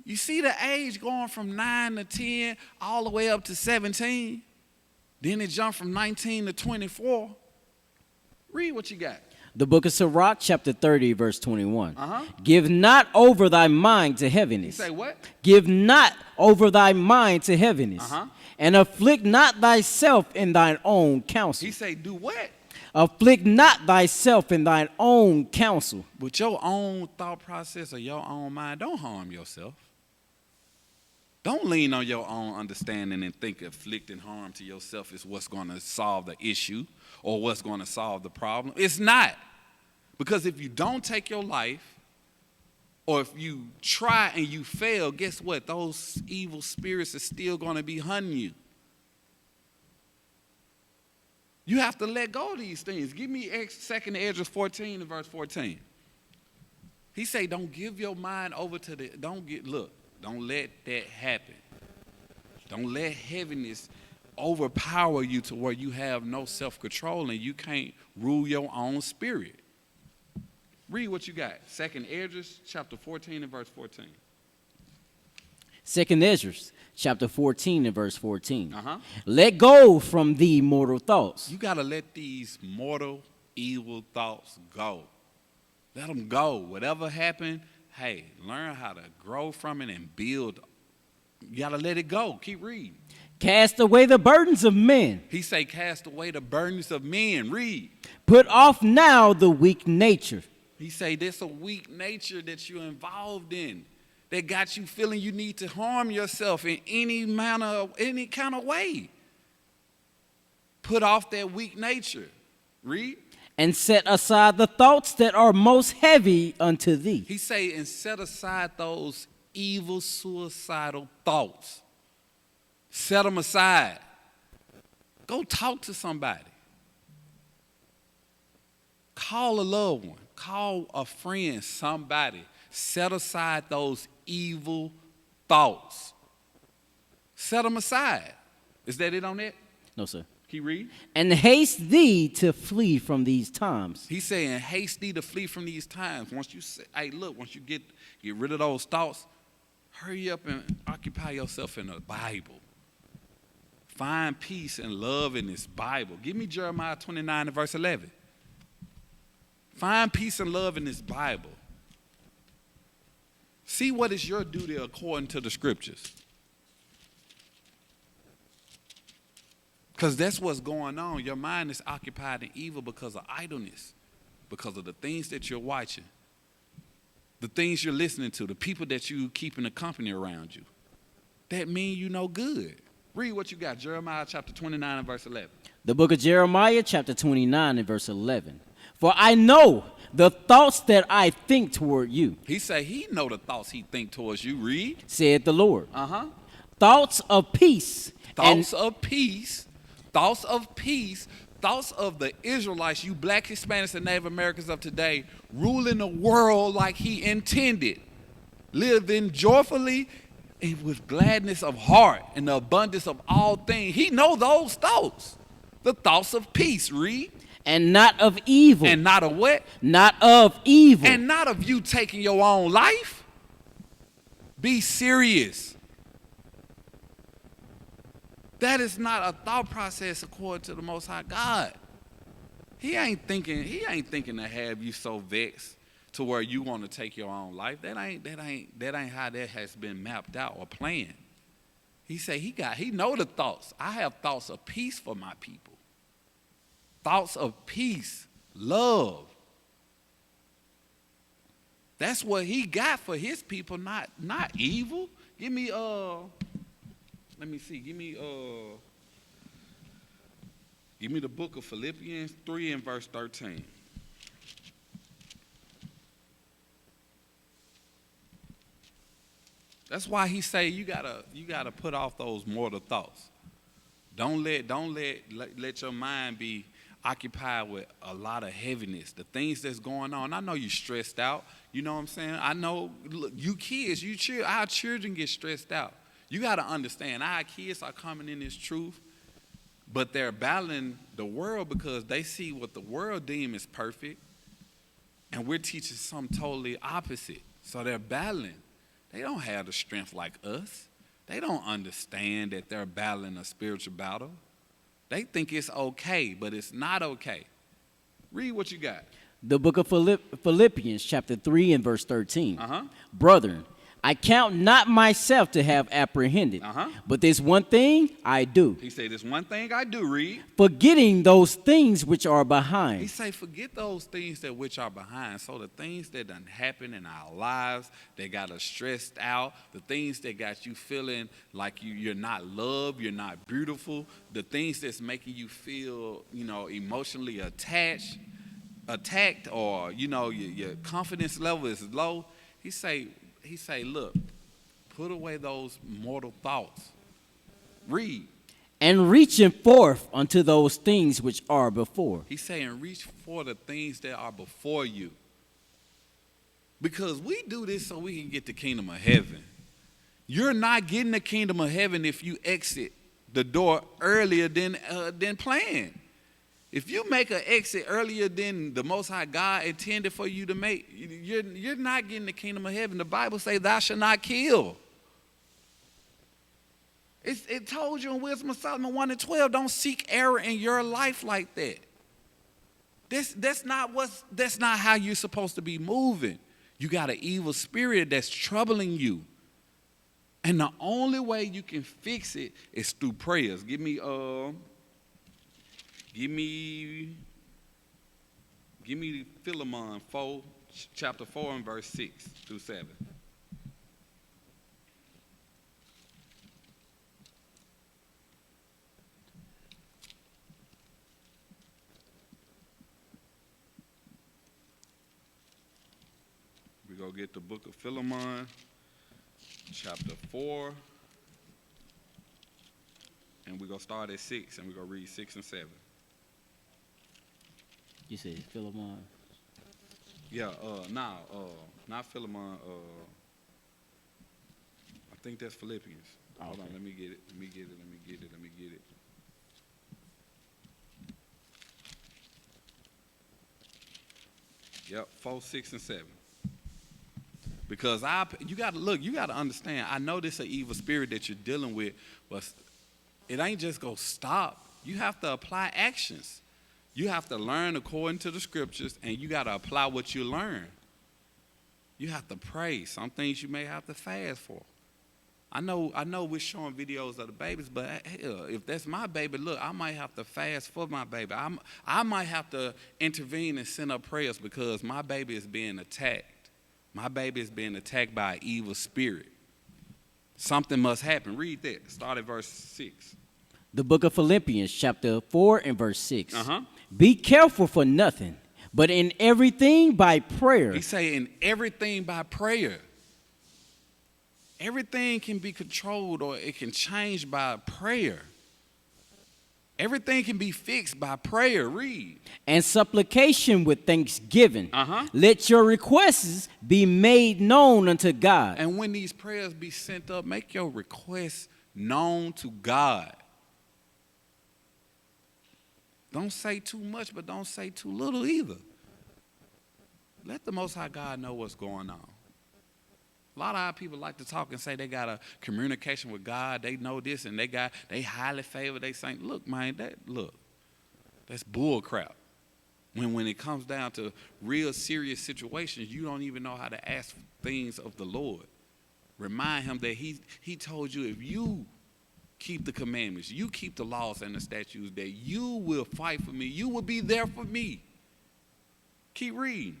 You see the age going from 9 to 10 all the way up to 17. Then it jumped from 19 to 24. Read what you got. The book of Sirach, chapter 30, verse 21. Give not over thy mind to heaviness. You say what? Give not over thy mind to heaviness. And afflict not thyself in thine own counsel. He say, do what? Afflict not thyself in thine own counsel. With your own thought process or your own mind, don't harm yourself. Don't lean on your own understanding and think inflicting harm to yourself is what's going to solve the issue or what's going to solve the problem. It's not. Because if you don't take your life, or if you try and you fail, guess what? Those evil spirits are still going to be hunting you. You have to let go of these things. Give me 2 Esdras 14 and verse 14. He say, don't give your mind over to don't let that happen. Don't let heaviness overpower you to where you have no self-control and you can't rule your own spirit. Read what you got. 2 Esdras chapter 14 and verse 14. 2 Esdras chapter 14 and verse 14. Let go from thee mortal thoughts. You got to let these mortal evil thoughts go. Let them go. Whatever happened, hey, learn how to grow from it and build. You got to let it go. Keep reading. Cast away the burdens of men. He say, cast away the burdens of men. Read. Put off now the weak nature. He say, there's a weak nature that you're involved in that got you feeling you need to harm yourself in any manner, any kind of way. Put off that weak nature. Read. And set aside the thoughts that are most heavy unto thee. He say, and set aside those evil, suicidal thoughts. Set them aside. Go talk to somebody. Call a loved one. Call a friend, somebody. Set aside those evil thoughts. Set them aside. Is that it on that? No, sir. He read. And haste thee to flee from these times. He's saying, haste thee to flee from these times. Once you say, hey, look, once you get rid of those thoughts, hurry up and occupy yourself in the Bible. Find peace and love in this Bible. Give me Jeremiah 29 and verse 11. Find peace and love in this Bible. See what is your duty according to the scriptures. Because that's what's going on. Your mind is occupied in evil because of idleness, because of the things that you're watching, the things you're listening to, the people that you keep in the company around you. That mean you no good. Read what you got, Jeremiah chapter 29 and verse 11. The book of Jeremiah chapter 29 and verse 11. For I know the thoughts that I think toward you. He say he know the thoughts he think towards you. Read. Said the Lord. Thoughts of peace. Thoughts of peace. Thoughts of peace. Thoughts of the Israelites, you black Hispanics and Native Americans of today, ruling the world like he intended. Living joyfully and with gladness of heart and the abundance of all things. He know those thoughts. The thoughts of peace. Read. And not of evil. And not of what? Not of evil. And not of you taking your own life. Be serious. That is not a thought process according to the Most High God. He ain't thinking to have you so vexed to where you want to take your own life. That ain't how that has been mapped out or planned. He said he know the thoughts. I have thoughts of peace for my people. Thoughts of peace, love. That's what he got for his people, not evil. Give me let me see. Give me the book of Philippians 3 and verse 13. That's why he say you gotta put off those mortal thoughts. Don't let your mind be occupied with a lot of heaviness. The things that's going on. I know you're stressed out. You know what I'm saying? I know. Look, you kids, our children get stressed out. You gotta understand. Our kids are coming in this truth, but they're battling the world because they see what the world deems as perfect, and we're teaching something totally opposite. So they're battling. They don't have the strength like us. They don't understand that they're battling a spiritual battle. They think it's okay, but it's not okay. Read what you got. The book of Philippians, chapter 3 and verse 13. Brethren, I count not myself to have apprehended, but this one thing I do. He said, this one thing I do, read. Forgetting those things which are behind. He say, forget those things that which are behind. So the things that done happen in our lives, that got us stressed out, the things that got you feeling like you're not loved, you're not beautiful, the things that's making you feel, emotionally attacked, or, your confidence level is low. He say, look, put away those mortal thoughts. Read. And reaching forth unto those things which are before. He's saying reach for the things that are before you. Because we do this so we can get the kingdom of heaven. You're not getting the kingdom of heaven if you exit the door earlier than planned. If you make an exit earlier than the Most High God intended for you to make, you're not getting the kingdom of heaven. The Bible says, thou shalt not kill. It told you in Wisdom of Solomon 1 and 12, don't seek error in your life like that. That's not how you're supposed to be moving. You got an evil spirit that's troubling you. And the only way you can fix it is through prayers. Give me Philemon 4, chapter 4 and verse 6 through 7. We're going to get the book of Philemon, chapter 4, and we're going to start at 6, and we're going to read 6 and 7. You said Philemon? Yeah, not Philemon. I think that's Philippians. Okay. Hold on, let me get it. Yep, 4, 6, and 7. Because you got to understand, I know this is an evil spirit that you're dealing with, but it ain't just going to stop. You have to apply actions. You have to learn according to the scriptures, and you got to apply what you learn. You have to pray. Some things you may have to fast for. I know we're showing videos of the babies, but hell, if that's my baby, look, I might have to fast for my baby. I might have to intervene and send up prayers because my baby is being attacked. My baby is being attacked by an evil spirit. Something must happen. Read that. Start at verse 6. The book of Philippians, chapter 4 and verse 6. Be careful for nothing, but in everything by prayer. He's saying everything by prayer. Everything can be controlled or it can change by prayer. Everything can be fixed by prayer. Read. And supplication with thanksgiving. Let your requests be made known unto God. And when these prayers be sent up, make your requests known to God. Don't say too much, but don't say too little either. Let the Most High God know what's going on. A lot of our people like to talk and say they got a communication with God. They know this and they highly favor. They say, look, man, that's bull crap. When it comes down to real serious situations, you don't even know how to ask things of the Lord. Remind him that he told you, if you keep the commandments, you keep the laws and the statutes, that you will fight for me. You will be there for me. Keep reading.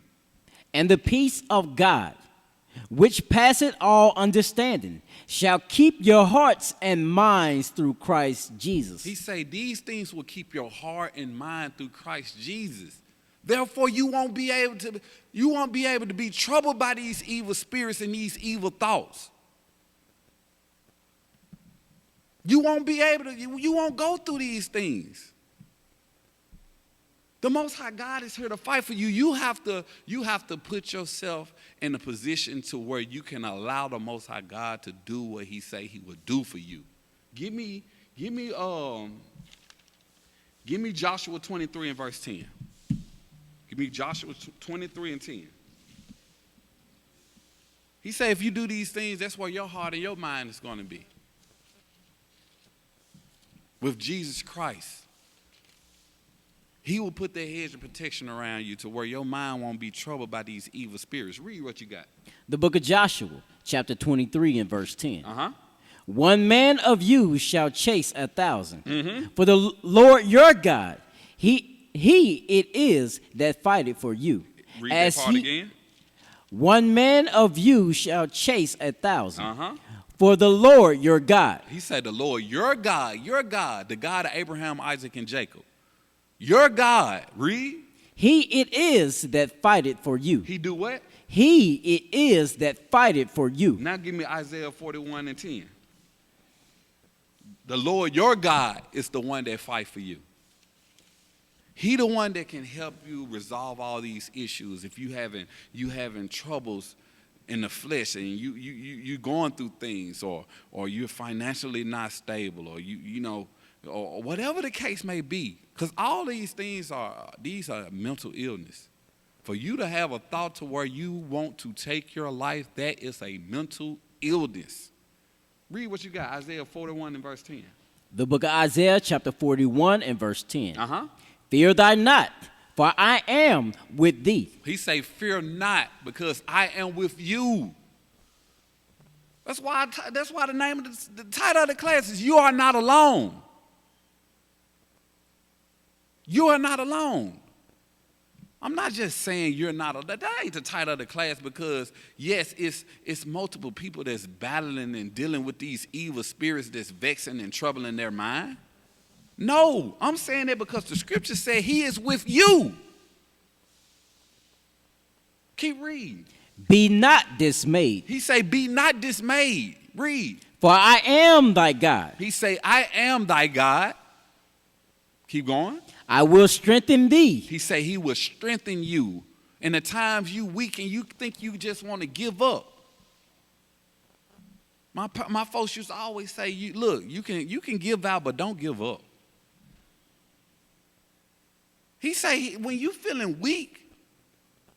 And the peace of God, which passeth all understanding, shall keep your hearts and minds through Christ Jesus. He say these things will keep your heart and mind through Christ Jesus. Therefore, you won't be able to be troubled by these evil spirits and these evil thoughts. You won't go through these things. The Most High God is here to fight for you. You have to put yourself in a position to where you can allow the Most High God to do what he say he would do for you. Give me Joshua 23 and verse 10. Give me Joshua 23 and 10. He said if you do these things, that's where your heart and your mind is going to be. With Jesus Christ. He will put that hedge of protection around you to where your mind won't be troubled by these evil spirits. Read what you got. The book of Joshua, chapter 23 and verse 10. One man of you shall chase 1,000. For the Lord your God, he it is that fighteth for you. Read that part again. One man of you shall chase 1,000. For the Lord your God. He said the Lord your God, the God of Abraham, Isaac, and Jacob. Your God, read. He it is that fighteth for you. He do what? He it is that fighteth for you. Now give me Isaiah 41 and 10. The Lord your God is the one that fight for you. He the one that can help you resolve all these issues. If you having troubles in the flesh and you going through things, or you're financially not stable, or or whatever the case may be, because all these things are mental illness. For you to have a thought to where you want to take your life, that is a mental illness. Read what you got, Isaiah 41 and verse 10. The book of Isaiah, chapter 41 and verse 10. Fear thy not, for I am with thee. He say, fear not, because I am with you. That's why the name of the title of the class is You Are Not Alone. You are not alone. I'm not just saying you're not alone. That ain't the title of the class, because, yes, it's multiple people that's battling and dealing with these evil spirits that's vexing and troubling their mind. No, I'm saying that because the scripture said he is with you. Keep reading. Be not dismayed. He say, be not dismayed. Read. For I am thy God. He say, I am thy God. Keep going. I will strengthen thee. He say he will strengthen you. In the times you weak and you think you just want to give up. My folks used to always say, look, you can give out, but don't give up. He say when you feeling weak,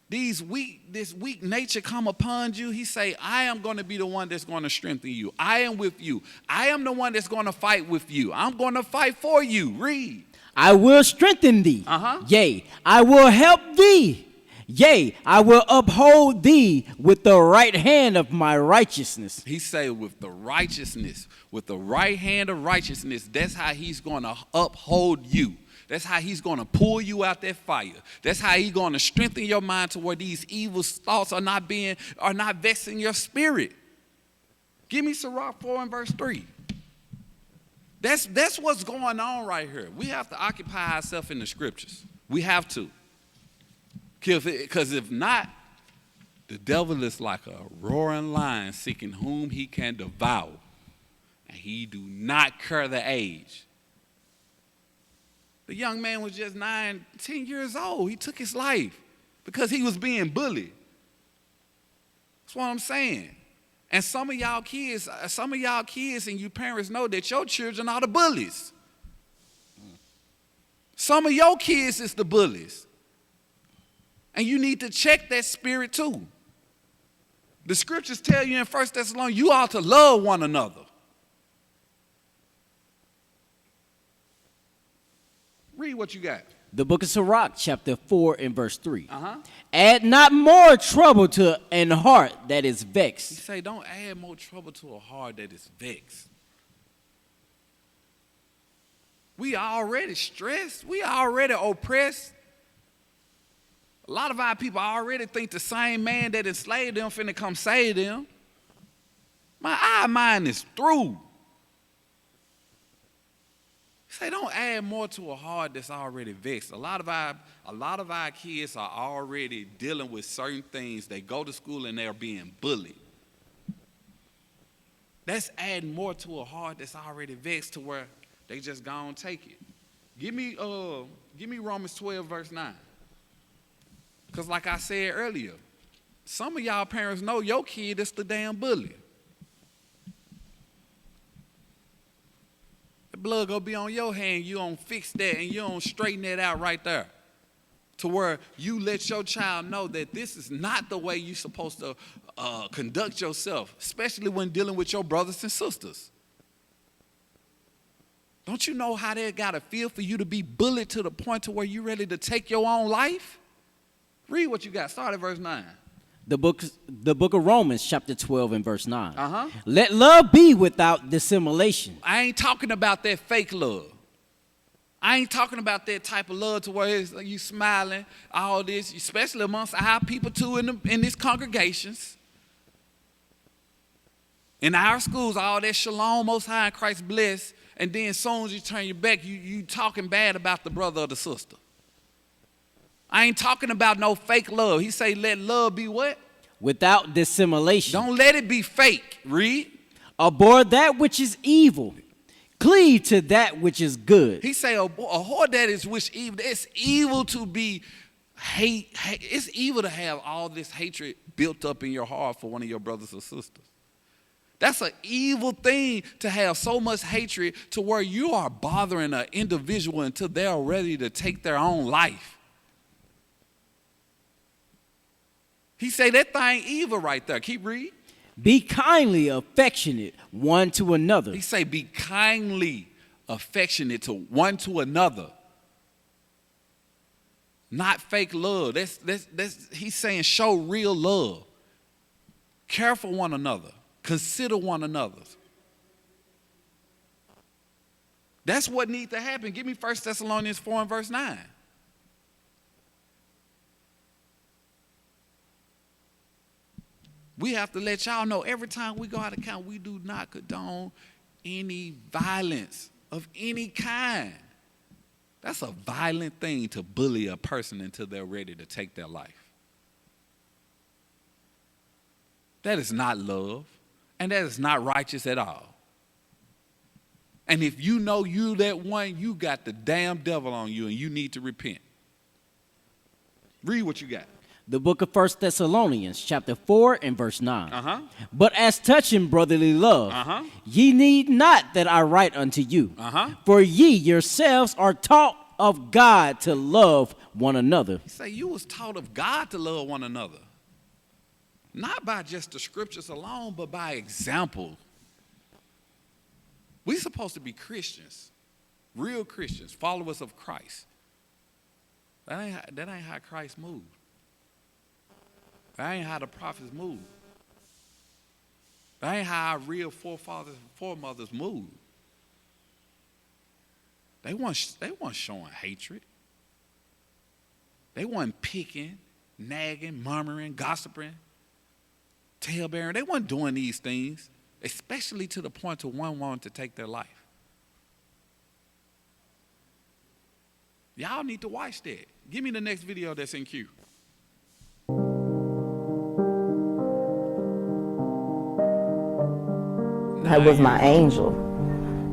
this weak nature come upon you, he say, I am going to be the one that's going to strengthen you. I am with you. I am the one that's going to fight with you. I'm going to fight for you. Read. I will strengthen thee. Yea, I will help thee. Yea, I will uphold thee with the right hand of my righteousness. He say with the righteousness, with the right hand of righteousness, that's how he's going to uphold you. That's how he's going to pull you out that fire. That's how he's going to strengthen your mind to where these evil thoughts are not vexing your spirit. Give me Sirach 4 and verse 3. That's what's going on right here. We have to occupy ourselves in the scriptures. We have to. Because if not, the devil is like a roaring lion seeking whom he can devour. And he do not care the age. The young man was just 9, 10 years old. He took his life because he was being bullied. That's what I'm saying. And some of y'all kids and you parents know that your children are the bullies. Some of your kids is the bullies. And you need to check that spirit too. The scriptures tell you in 1 Thessalonians, you ought to love one another. Read what you got. The book of Sirach, chapter 4 and verse 3. Add not more trouble to an heart that is vexed. He say, don't add more trouble to a heart that is vexed. We already stressed. We already oppressed. A lot of our people already think the same man that enslaved them finna come save them. Our mind is through. Say, don't add more to a heart that's already vexed. A lot of our kids are already dealing with certain things. They go to school and they're being bullied. That's adding more to a heart that's already vexed to where they just gonna take it. Give me Romans 12 verse 9. Because like I said earlier, some of y'all parents know your kid is the damn bully. The blood gonna be on your hand, you don't fix that and you don't straighten that out right there. To where you let your child know that this is not the way you're supposed to conduct yourself, especially when dealing with your brothers and sisters. Don't you know how that gotta feel for you to be bullied to the point to where you're ready to take your own life? Read what you got. Start at verse 9. The book of Romans, chapter 12 and verse 9. Let love be without dissimulation. I ain't talking about that fake love. I ain't talking about that type of love to where it's like you smiling, all this, especially amongst our people too in these congregations. In our schools, all that shalom, most high, and Christ bless, and then as soon as you turn your back, you talking bad about the brother or the sister. I ain't talking about no fake love. He say let love be what? Without dissimulation. Don't let it be fake. Read. Abhor that which is evil. Cleave to that which is good. He say abhor that is which evil. It's evil to be hate. It's evil to have all this hatred built up in your heart for one of your brothers or sisters. That's an evil thing to have so much hatred to where you are bothering an individual until they're ready to take their own life. He say that thing evil right there. Keep reading. Be kindly affectionate one to another. He say be kindly affectionate to one to another. Not fake love. He's saying show real love. Care for one another. Consider one another. That's what needs to happen. Give me 1 Thessalonians 4 and verse 9. We have to let y'all know every time we go out of count, we do not condone any violence of any kind. That's a violent thing to bully a person until they're ready to take their life. That is not love, and that is not righteous at all. And if you know you that one, you got the damn devil on you and you need to repent. Read what you got. The book of 1 Thessalonians, chapter 4 and verse 9. But as touching brotherly love, ye need not that I write unto you. For ye yourselves are taught of God to love one another. He say you was taught of God to love one another. Not by just the scriptures alone, but by example. We're supposed to be Christians, real Christians, followers of Christ. That ain't how Christ moved. That ain't how the prophets moved. That ain't how our real forefathers and foremothers moved. They weren't showing hatred. They weren't picking, nagging, murmuring, gossiping, talebearing. They weren't doing these things, especially to the point to one wanting to take their life. Y'all need to watch that. Give me the next video that's in queue. That was my angel.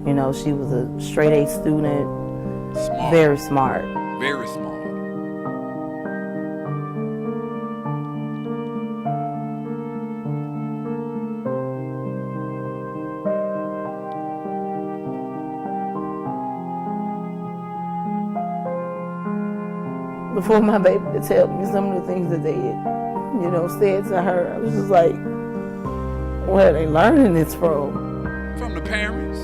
You know, she was a straight A student, very smart. Very smart. Before my baby to tell me some of the things that they, said to her, I was just like, where are they learning this from? From the parents.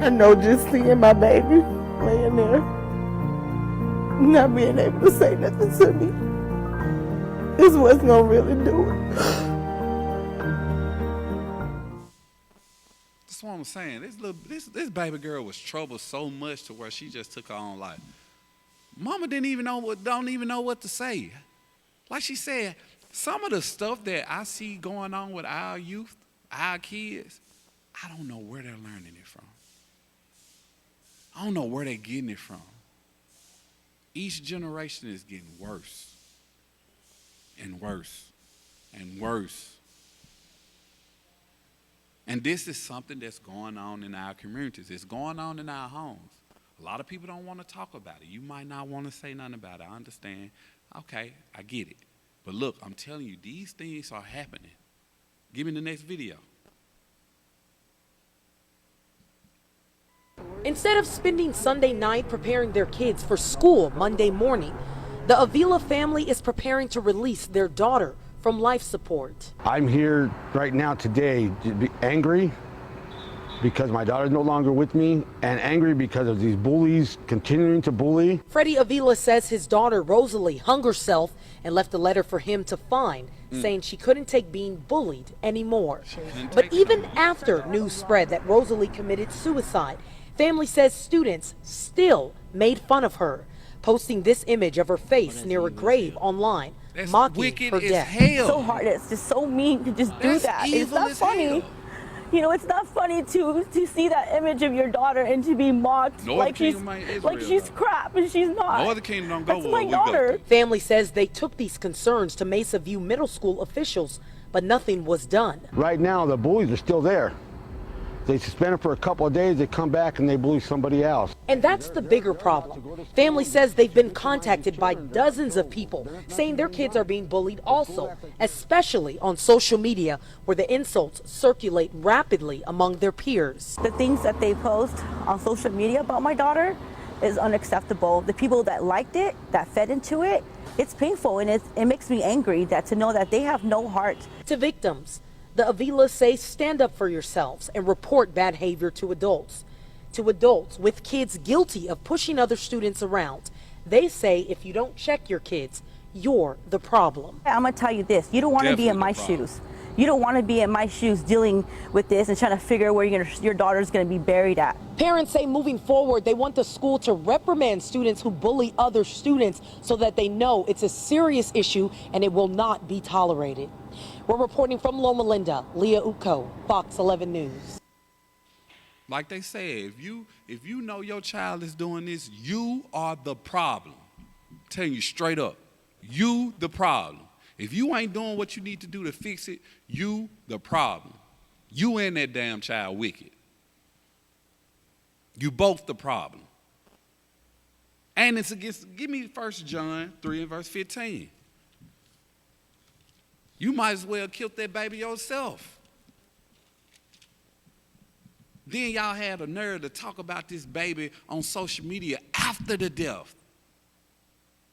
I know just seeing my baby laying there, not being able to say nothing to me, is what's gonna really do it. That's what I'm saying. This baby girl was troubled so much to where she just took her own life. Mama don't even know what to say. Like she said, some of the stuff that I see going on with our youth, our kids, I don't know where they're learning it from. I don't know where they're getting it from. Each generation is getting worse and worse and worse. And this is something that's going on in our communities. It's going on in our homes. A lot of people don't want to talk about it. You might not want to say nothing about it. I understand. Okay, I get it. But look, I'm telling you, these things are happening. Give me the next video. Instead of spending Sunday night preparing their kids for school Monday morning, the Avila family is preparing to release their daughter from life support. I'm here right now today to be angry because my daughter's no longer with me, and angry because of these bullies continuing to bully. Freddie Avila says his daughter Rosalie hung herself and left a letter for him to find, saying she couldn't take being bullied anymore. But even after news spread that Rosalie committed suicide, family says students still made fun of her, posting this image of her face near a grave online, mocking her death. It's so hard. It's just so mean to just do that. It's not funny. You know, it's not funny to see that image of your daughter and to be mocked like she's crap and she's not. No other kingdom don't go That's where my we daughter. go. Family says they took these concerns to Mesa View Middle School officials, but nothing was done. Right now, the bullies are still there. They suspend them for a couple of days, they come back and they bully somebody else. And that's the bigger problem. Family says they've been contacted by dozens of people saying their kids are being bullied also, especially on social media where the insults circulate rapidly among their peers. The things that they post on social media about my daughter is unacceptable. The people that liked it, that fed into it, it's painful and it makes me angry that to know that they have no heart. To victims, the Avilas say stand up for yourselves and report bad behavior to adults. To adults with kids guilty of pushing other students around, they say if you don't check your kids, you're the problem. I'm gonna tell you this, you don't want to be in my shoes. You don't want to be in my shoes dealing with this and trying to figure out where your daughter's going to be buried at. Parents say moving forward, they want the school to reprimand students who bully other students so that they know it's a serious issue and it will not be tolerated. We're reporting from Loma Linda, Leah Uko, Fox 11 News. Like they said, if you know your child is doing this, you are the problem. I'm telling you straight up, you the problem. If you ain't doing what you need to do to fix it, you the problem. You and that damn child wicked. You both the problem. And it's against, give me 1 John 3 and verse 15. You might as well kill that baby yourself. Then y'all had a nerve to talk about this baby on social media after the death.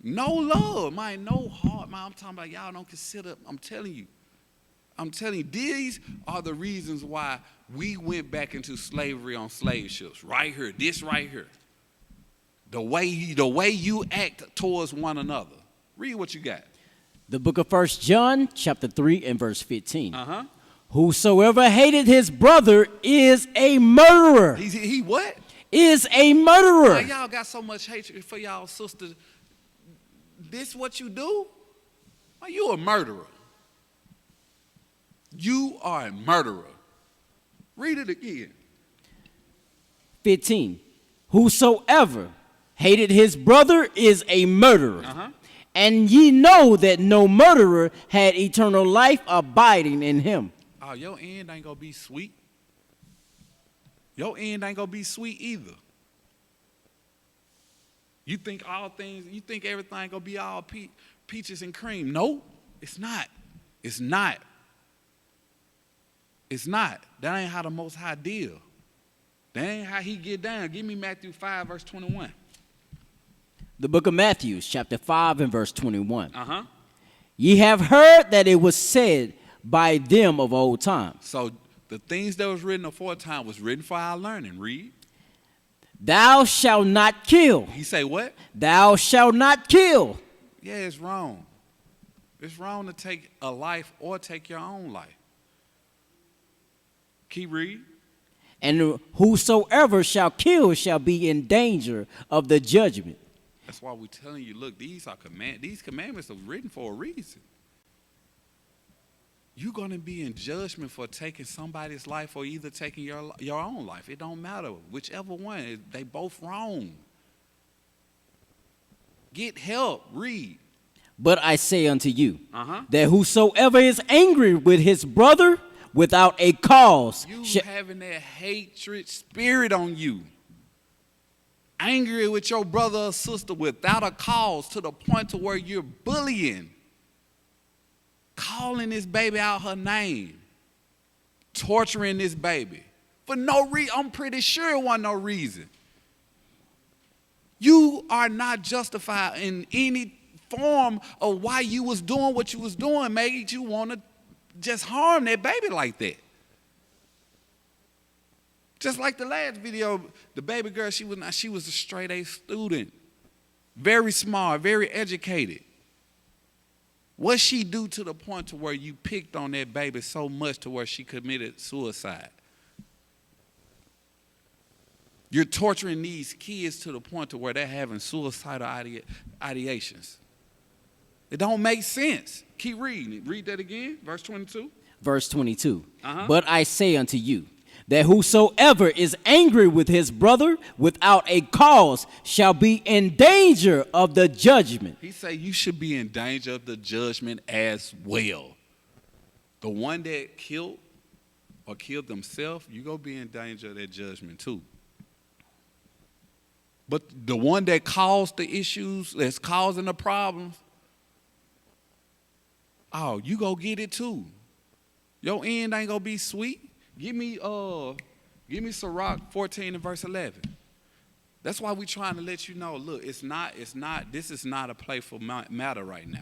No love, man, no heart, man. I'm talking about y'all don't consider, I'm telling you, these are the reasons why we went back into slavery on slave ships. Right here, this right here. The way you act towards one another. Read what you got. The book of 1 John, chapter 3 and verse 15. Whosoever hated his brother is a murderer. He what? Is a murderer. Now, y'all got so much hatred for y'all sisters. This what you do? Are you a murderer? You are a murderer. Read it again. 15. Whosoever hated his brother is a murderer. And ye know that no murderer had eternal life abiding in him. Oh, your end ain't gonna be sweet. Your end ain't gonna be sweet either. You think everything gonna be all peaches and cream. No, it's not. It's not. It's not. That ain't how the Most High deal. That ain't how he get down. Give me Matthew 5, verse 21. The book of Matthew, chapter 5 and verse 21. Ye have heard that it was said by them of old time. So the things that was written aforetime was written for our learning. Read. Thou shalt not kill. He say what? Thou shalt not kill. Yeah, it's wrong. It's wrong to take a life or take your own life. Keep reading. And whosoever shall kill shall be in danger of the judgment. That's why we're telling you, look, these commandments are written for a reason. You're going to be in judgment for taking somebody's life or either taking your own life. It don't matter. Whichever one, they both wrong. Get help. Read. But I say unto you, that whosoever is angry with his brother without a cause. You having that hatred spirit on you. Angry with your brother or sister without a cause to the point to where you're bullying. Calling this baby out her name. Torturing this baby. For no reason. I'm pretty sure it wasn't no reason. You are not justified in any form of why you was doing what you was doing, made you want to just harm that baby like that. Just like the last video, the baby girl, she was a straight A student. Very smart, very educated. What she do to the point to where you picked on that baby so much to where she committed suicide? You're torturing these kids to the point to where they're having suicidal ideations. It don't make sense. Keep reading. Read that again, verse 22. Verse 22. But I say unto you, that whosoever is angry with his brother without a cause shall be in danger of the judgment. He say you should be in danger of the judgment as well. The one that killed or killed themselves, you go be in danger of that judgment too. But the one that caused the issues, that's causing the problems, oh, you go get it too. Your end ain't gonna be sweet. Give me Sirach 14 and verse 11. That's why we trying to let you know, look, this is not a playful matter right now.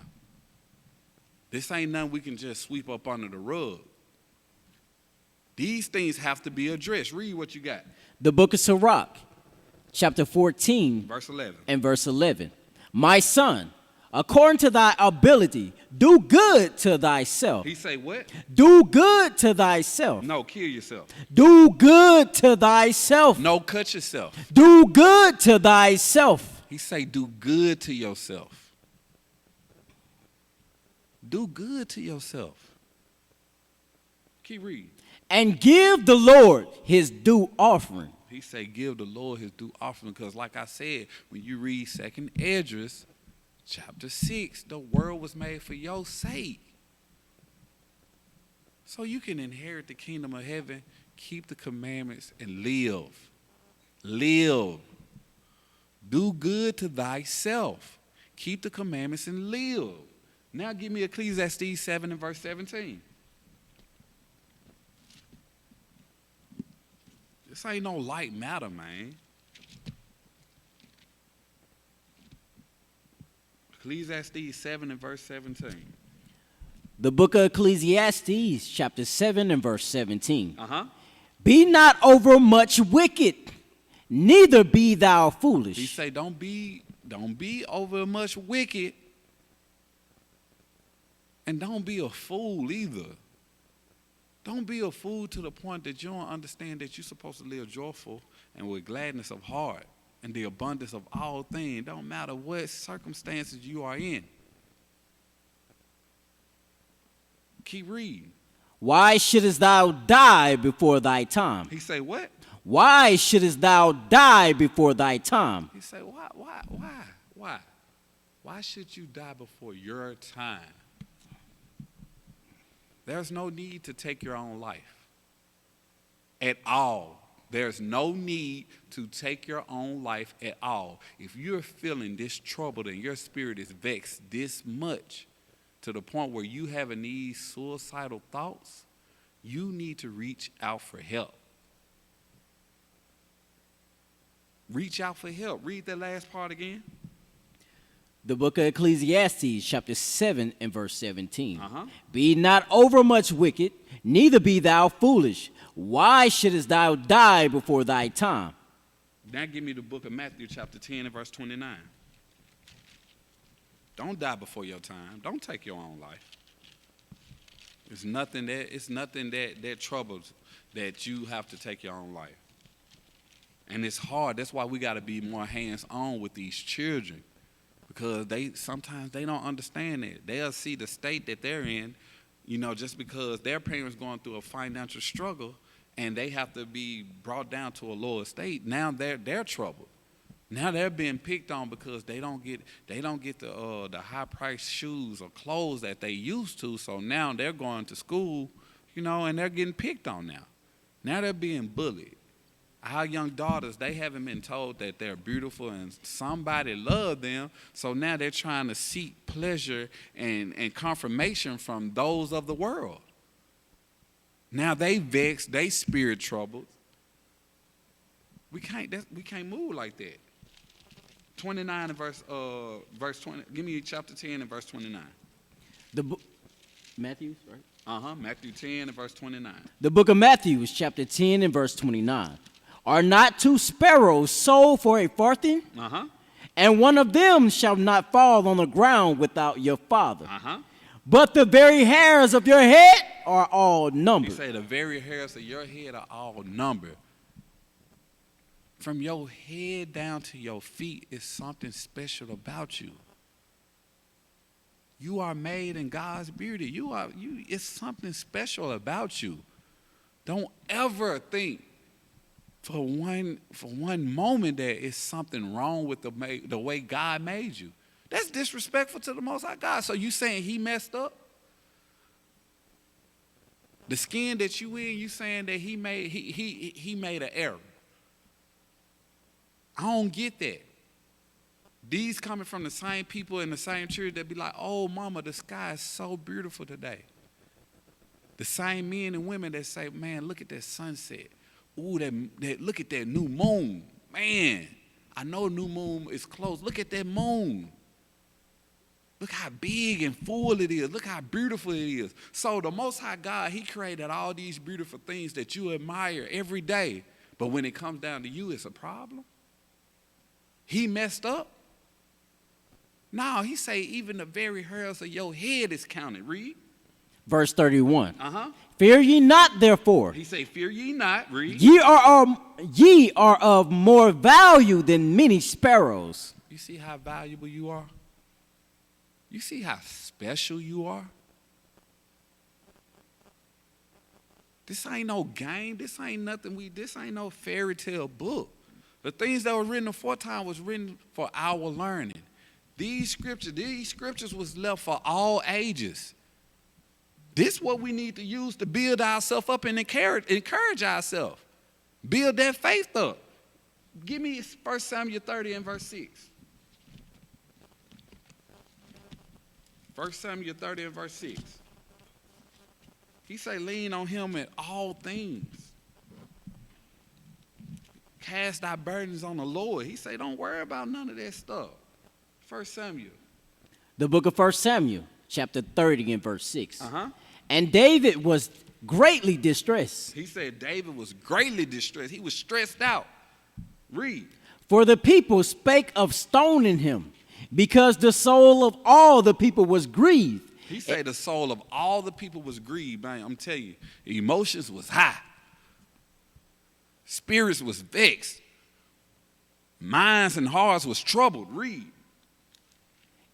This ain't nothing we can just sweep up under the rug. These things have to be addressed. Read what you got. The book of Sirach, chapter 14, verse 11. And verse 11. My son, according to thy ability, do good to thyself. He say what? Do good to thyself. No, kill yourself. Do good to thyself. No, cut yourself. Do good to thyself. He say do good to yourself. Do good to yourself. Keep reading. And give the Lord his due offering. He say give the Lord his due offering because like I said, when you read 2nd Esdras, chapter 6, the world was made for your sake. So you can inherit the kingdom of heaven, keep the commandments, and live. Live. Do good to thyself. Keep the commandments and live. Now give me Ecclesiastes 7 and verse 17. This ain't no light matter, man. Ecclesiastes 7 and verse 17. The book of Ecclesiastes, chapter 7 and verse 17. Be not overmuch wicked, neither be thou foolish. He say, don't be overmuch wicked, and don't be a fool either. Don't be a fool to the point that you don't understand that you're supposed to live joyful and with gladness of heart and the abundance of all things. Don't matter what circumstances you are in. Keep reading. Why shouldest thou die before thy time? He say what? Why shouldest thou die before thy time? He say why? Why should you die before your time? There's no need to take your own life at all. There's no need to take your own life at all. If you're feeling this troubled and your spirit is vexed this much to the point where you having these suicidal thoughts, you need to reach out for help. Reach out for help. Read that last part again. The book of Ecclesiastes, chapter 7 and verse 17. Be not overmuch wicked, neither be thou foolish. Why shouldest thou die before thy time? Now give me the book of Matthew chapter 10 and verse 29. Don't die before your time. Don't take your own life. It's nothing that troubles that you have to take your own life. And it's hard. That's why we got to be more hands-on with these children, because sometimes they don't understand it. They'll see the state that they're in, just because their parents going through a financial struggle and they have to be brought down to a lower state. Now they're troubled. Now they're being picked on because they don't get the high priced shoes or clothes that they used to. So now they're going to school, and they're getting picked on now. Now they're being bullied. Our young daughters, they haven't been told that they're beautiful and somebody loved them. So now they're trying to seek pleasure and confirmation from those of the world. Now they vexed, they spirit troubled. We can't move like that. 29 and verse 20. Give me chapter 10 and verse 29. Matthew, right? Matthew 10 and verse 29. The book of Matthew, chapter 10 and verse 29. Are not 2 sparrows sold for a farthing? And one of them shall not fall on the ground without your Father. But the very hairs of your head are all numbered. He say the very hairs of your head are all numbered. From your head down to your feet is something special about you. You are made in God's beauty. It's something special about you. Don't ever think for one moment that it's something wrong with the way God made you. That's disrespectful to the Most High God. So you saying he messed up? The skin that you in, you saying that he made an error. I don't get that. These coming from the same people in the same church that be like, oh, mama, the sky is so beautiful today. The same men and women that say, man, look at that sunset. Ooh, look at that new moon. Man, I know new moon is close. Look at that moon. Look how big and full it is. Look how beautiful it is. So the Most High God, he created all these beautiful things that you admire every day. But when it comes down to you, it's a problem. He messed up? No, he say even the very hairs of your head is counted. Read. Verse 31. Fear ye not, therefore. He say, fear ye not. Read. Ye are of more value than many sparrows. You see how valuable you are? You see how special you are? This ain't no game. This ain't nothing. This ain't no fairy tale book. The things that were written aforetime was written for our learning. These scriptures was left for all ages. This is what we need to use to build ourselves up and encourage ourselves. Build that faith up. Give me 1 Samuel 30 and verse 6. 1 Samuel 30 and verse 6. He say, lean on him in all things. Cast thy burdens on the Lord. He say, don't worry about none of that stuff. 1 Samuel. The book of 1 Samuel, chapter 30 and verse 6. And David was greatly distressed. He said David was greatly distressed. He was stressed out. Read. For the people spake of stoning him, because the soul of all the people was grieved. He said the soul of all the people was grieved. Man, I'm telling you, emotions was high. Spirits was vexed. Minds and hearts was troubled. Read.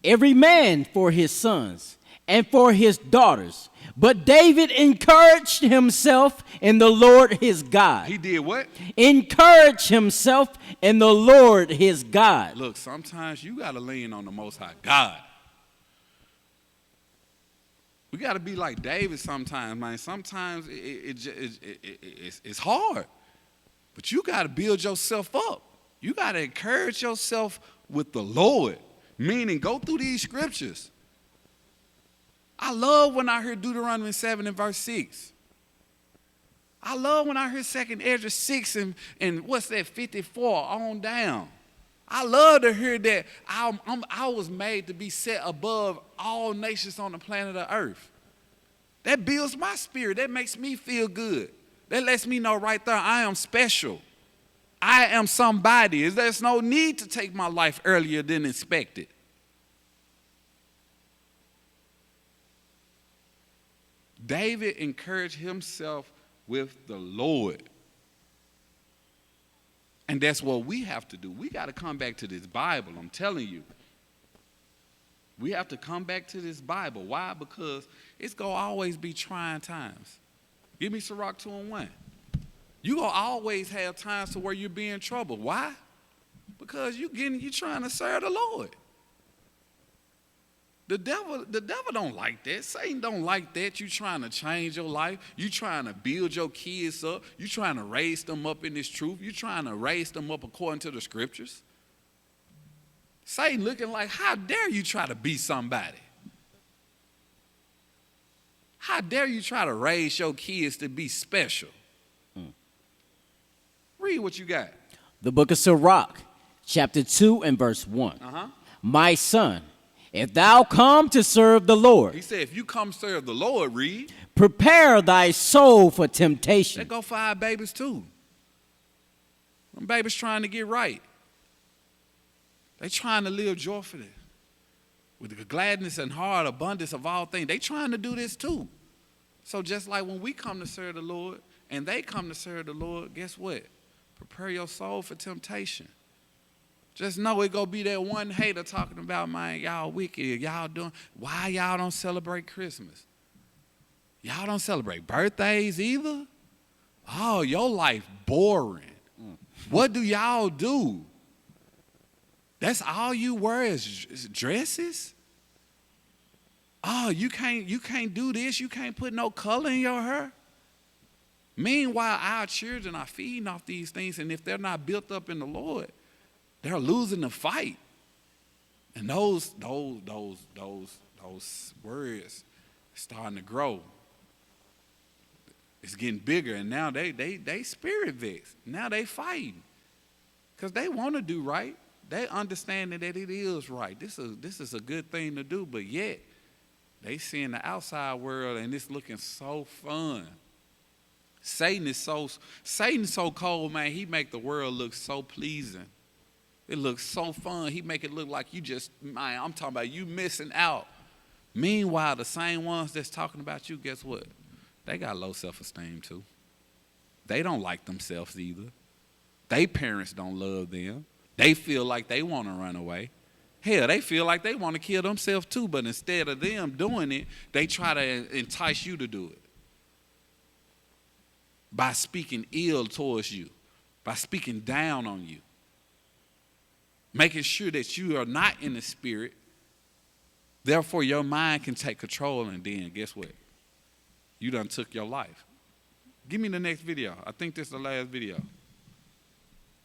Every man for his sons and for his daughters. But David encouraged himself in the Lord his God. He did what? Encourage himself in the Lord his God. Look, sometimes you got to lean on the Most High God. We got to be like David sometimes, man. Sometimes it's hard. But you got to build yourself up. You got to encourage yourself with the Lord. Meaning, go through these scriptures. I love when I hear Deuteronomy 7 and verse 6. I love when I hear 2 Ezra 6 and what's that, 54 on down. I love to hear that I was made to be set above all nations on the planet of earth. That builds my spirit. That makes me feel good. That lets me know right there I am special. I am somebody. There's no need to take my life earlier than expected. David encouraged himself with the Lord. And that's what we have to do. We got to come back to this Bible, I'm telling you. We have to come back to this Bible. Why? Because it's going to always be trying times. Give me Sirach 2:1. You're going to always have times to where you're being in trouble. Why? Because you're trying to serve the Lord. The devil don't like that. Satan don't like that. You trying to change your life. You trying to build your kids up. You trying to raise them up in this truth. You trying to raise them up according to the scriptures. Satan looking like, how dare you try to be somebody? How dare you try to raise your kids to be special? Read what you got. The book of Sirach, chapter 2 and verse 1. My son, if thou come to serve the Lord. He said, if you come serve the Lord, read. Prepare thy soul for temptation. That go for our babies too. Them babies trying to get right. They trying to live joyfully. With the gladness and heart, abundance of all things. They trying to do this too. So just like when we come to serve the Lord and they come to serve the Lord, guess what? Prepare your soul for temptation. Just know it gonna be that one hater talking about, man, y'all wicked, y'all doing, why y'all don't celebrate Christmas? Y'all don't celebrate birthdays either? Oh, your life boring. What do y'all do? That's all you wear is dresses? Oh, you can't do this, you can't put no color in your hair? Meanwhile, our children are feeding off these things, and if they're not built up in the Lord, they're losing the fight. And those words starting to grow. It's getting bigger, and now they spirit vexed. Now they fighting. Because they want to do right. They understanding that it is right. This is a good thing to do, but yet they seeing the outside world and it's looking so fun. Satan's so cold, man. He make the world look so pleasing. It looks so fun. He make it look like you just, man, I'm talking about you missing out. Meanwhile, the same ones that's talking about you, guess what? They got low self-esteem too. They don't like themselves either. They parents don't love them. They feel like they want to run away. Hell, they feel like they want to kill themselves too, but instead of them doing it, they try to entice you to do it. By speaking ill towards you, by speaking down on you, making sure that you are not in the spirit, therefore your mind can take control, and then guess what? You done took your life. Give me the next video. I think this is the last video.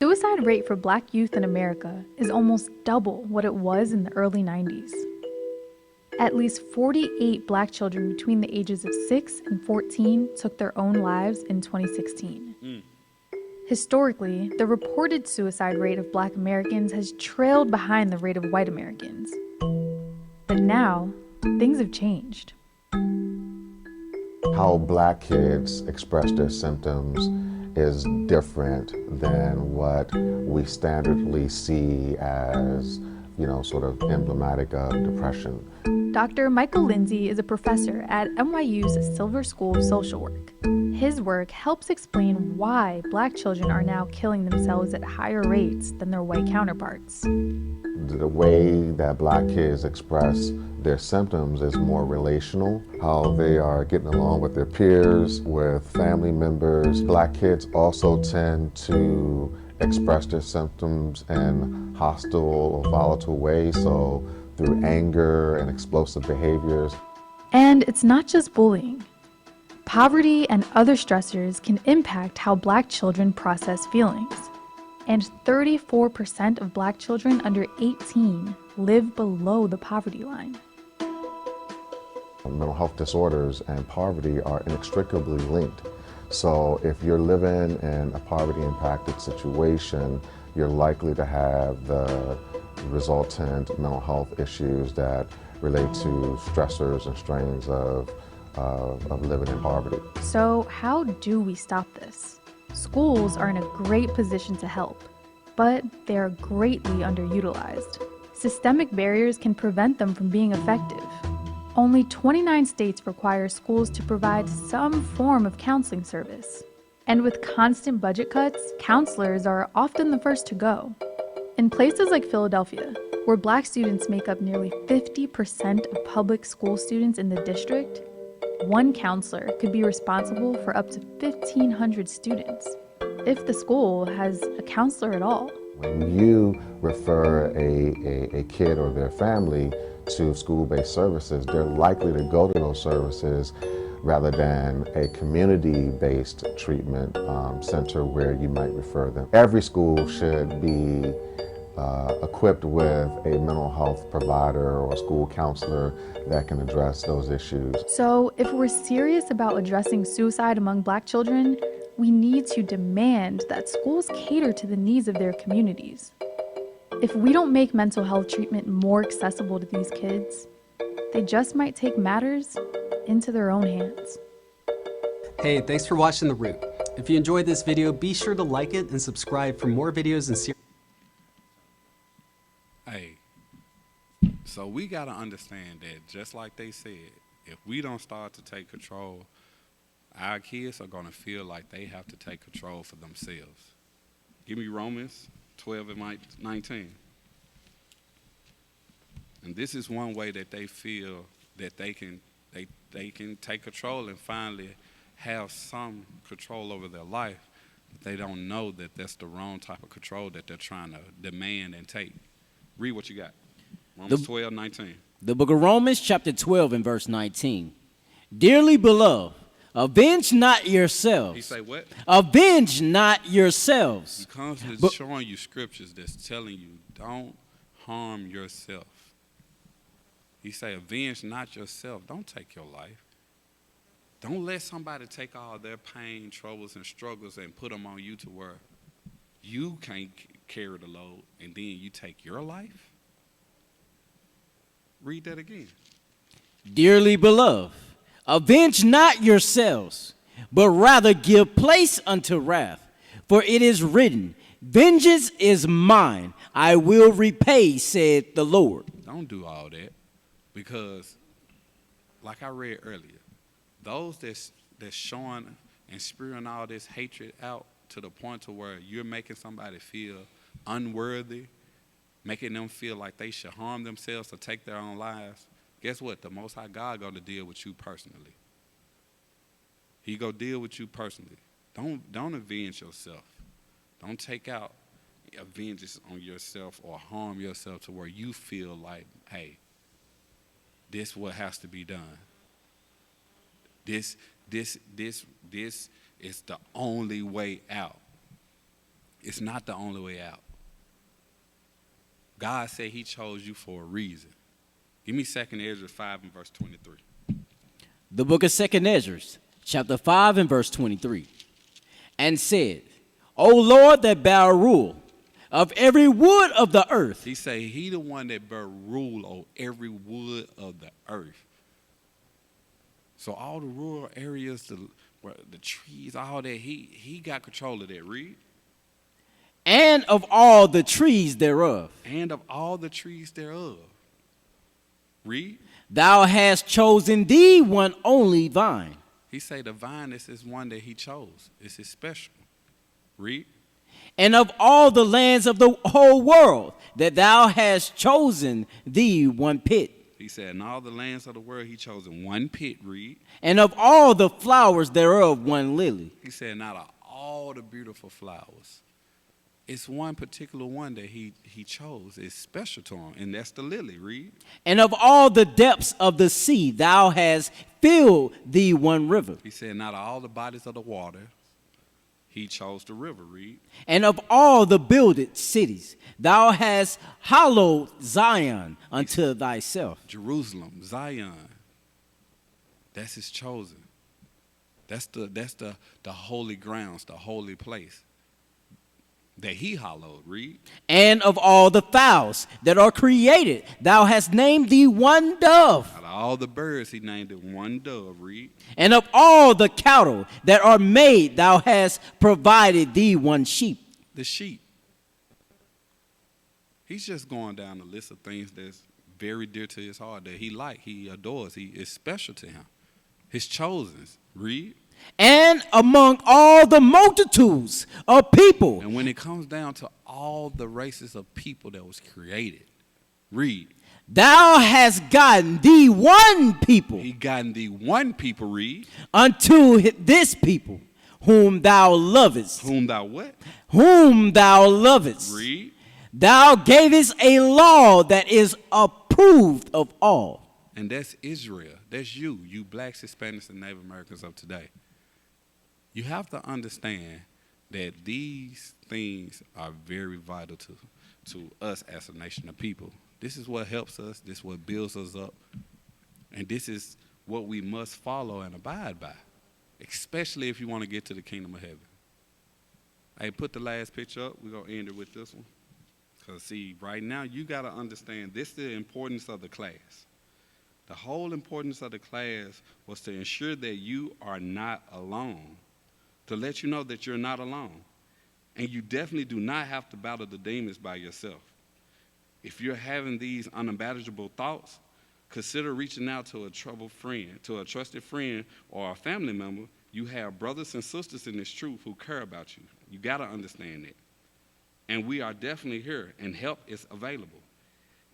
Suicide rate for Black youth in America is almost double what it was in the early 90s. At least 48 Black children between the ages of 6 and 14 took their own lives in 2016. Historically, the reported suicide rate of Black Americans has trailed behind the rate of white Americans. But now, things have changed. How Black kids express their symptoms is different than what we standardly see as, sort of emblematic of depression. Dr. Michael Lindsay is a professor at NYU's Silver School of Social Work. His work helps explain why Black children are now killing themselves at higher rates than their white counterparts. The way that Black kids express their symptoms is more relational, how they are getting along with their peers, with family members. Black kids also tend to express their symptoms in hostile or volatile ways, so through anger and explosive behaviors. And it's not just bullying. Poverty and other stressors can impact how Black children process feelings. And 34% of Black children under 18 live below the poverty line. Mental health disorders and poverty are inextricably linked. So if you're living in a poverty-impacted situation, you're likely to have the resultant mental health issues that relate to stressors and strains of living in poverty. So how do we stop this? Schools are in a great position to help, but they are greatly underutilized. Systemic barriers can prevent them from being effective. Only 29 states require schools to provide some form of counseling service. And with constant budget cuts, counselors are often the first to go. In places like Philadelphia, where Black students make up nearly 50% of public school students in the district, one counselor could be responsible for up to 1,500 students, if the school has a counselor at all. When you refer a kid or their family to school-based services, they're likely to go to those services rather than a community-based treatment center where you might refer them. Every school should be equipped with a mental health provider or a school counselor that can address those issues. So if we're serious about addressing suicide among Black children, we need to demand that schools cater to the needs of their communities. If we don't make mental health treatment more accessible to these kids, they just might take matters into their own hands. Hey, thanks for watching The Root. If you enjoyed this video, be sure to like it and subscribe for more videos and series. Hey, so we got to understand that just like they said, if we don't start to take control, our kids are going to feel like they have to take control for themselves. Give me Romans 12 and 19. And this is one way that they feel that they can take control and finally have some control over their life. But they don't know that that's the wrong type of control that they're trying to demand and take. Read what you got. Romans 12, 19. The book of Romans, chapter 12 and verse 19. Dearly beloved, avenge not yourselves. He say what? Avenge not yourselves. He's constantly showing you scriptures that's telling you, don't harm yourself. He say, avenge not yourself. Don't take your life. Don't let somebody take all their pain, troubles, and struggles and put them on you to where you can't carry the load, and then you take your life. Read that again. Dearly beloved, avenge not yourselves, but rather give place unto wrath. For it is written, vengeance is mine, I will repay, said the Lord. Don't do all that, because like I read earlier, those that's showing and spewing all this hatred out to the point to where you're making somebody feel unworthy, making them feel like they should harm themselves or take their own lives, guess what? The Most High God going to deal with you personally. He going to deal with you personally. Don't avenge yourself. Don't take out vengeance on yourself or harm yourself to where you feel like, hey, this what has to be done. This is the only way out. It's not the only way out. God said he chose you for a reason. Give me 2 Ezra 5 and verse 23. The book of 2 Ezra, chapter 5 and verse 23. And said, O Lord that bear rule of every wood of the earth. He say he the one that bear rule over every wood of the earth. So all the rural areas, the trees, all that, he got control of that. Read. And of all the trees thereof. And of all the trees thereof. Read. Thou hast chosen thee one only vine. He say the vine is one that he chose. It's his special. Read. And of all the lands of the whole world, that thou hast chosen thee one pit. He said, in all the lands of the world, he chosen one pit. Read. And of all the flowers thereof, one lily. He said, not of all the beautiful flowers. It's one particular one that he chose. It's special to him, and that's the lily. Read. And of all the depths of the sea, thou hast filled thee one river. He said, not all the bodies of the water, he chose the river. Read. And of all the builded cities, thou hast hallowed Zion unto thyself. Jerusalem, Zion. That's his chosen. That's the holy grounds, the holy place that he hallowed. Read. And of all the fowls that are created, thou hast named thee one dove. Not all the birds, he named it one dove, read. And of all the cattle that are made, thou hast provided thee one sheep. The sheep. He's just going down the list of things that's very dear to his heart, that he likes, he adores, he is special to him. His chosen, read. And among all the multitudes of people. And when it comes down to all the races of people that was created, read. Thou hast gotten thee one people. He gotten thee one people, read. Unto this people, whom thou lovest. Whom thou what? Whom thou lovest. Read. Thou gavest a law that is approved of all. And that's Israel. That's you blacks, Hispanics, and Native Americans of today. You have to understand that these things are very vital to us as a nation of people. This is what helps us. This is what builds us up. And this is what we must follow and abide by, especially if you want to get to the kingdom of heaven. Hey, put the last picture up. We're going to end it with this one. Because, see, right now you got to understand this is the importance of the class. The whole importance of the class was to ensure that you are not alone, to let you know that you're not alone. And you definitely do not have to battle the demons by yourself. If you're having these unmanageable thoughts, consider reaching out to a troubled friend, to a trusted friend or a family member. You have brothers and sisters in this truth who care about you. You got to understand that. And we are definitely here, and help is available.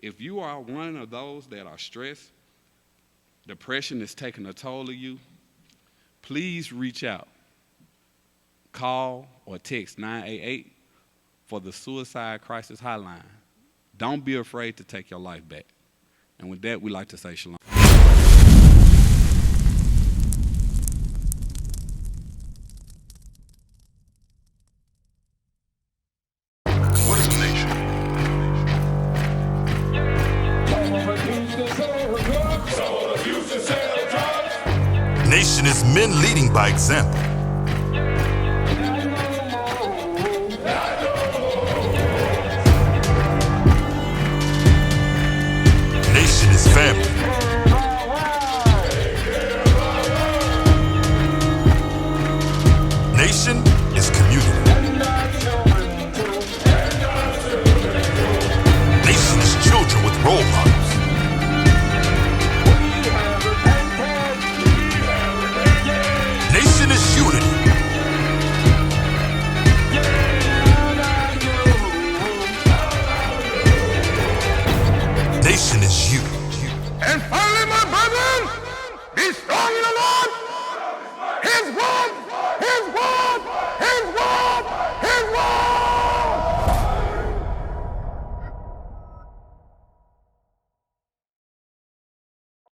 If you are one of those that are stressed, depression is taking a toll of you, please reach out. Call or text 988 for the Suicide Crisis Hotline. Don't be afraid to take your life back. And with that, we like to say shalom. What is a nation? Nation is men leading by example. Nation is family. Nation is community. Nation is children with role models. Nation is unity. Nation is you. And finally, my brethren, be strong in the Lord. His word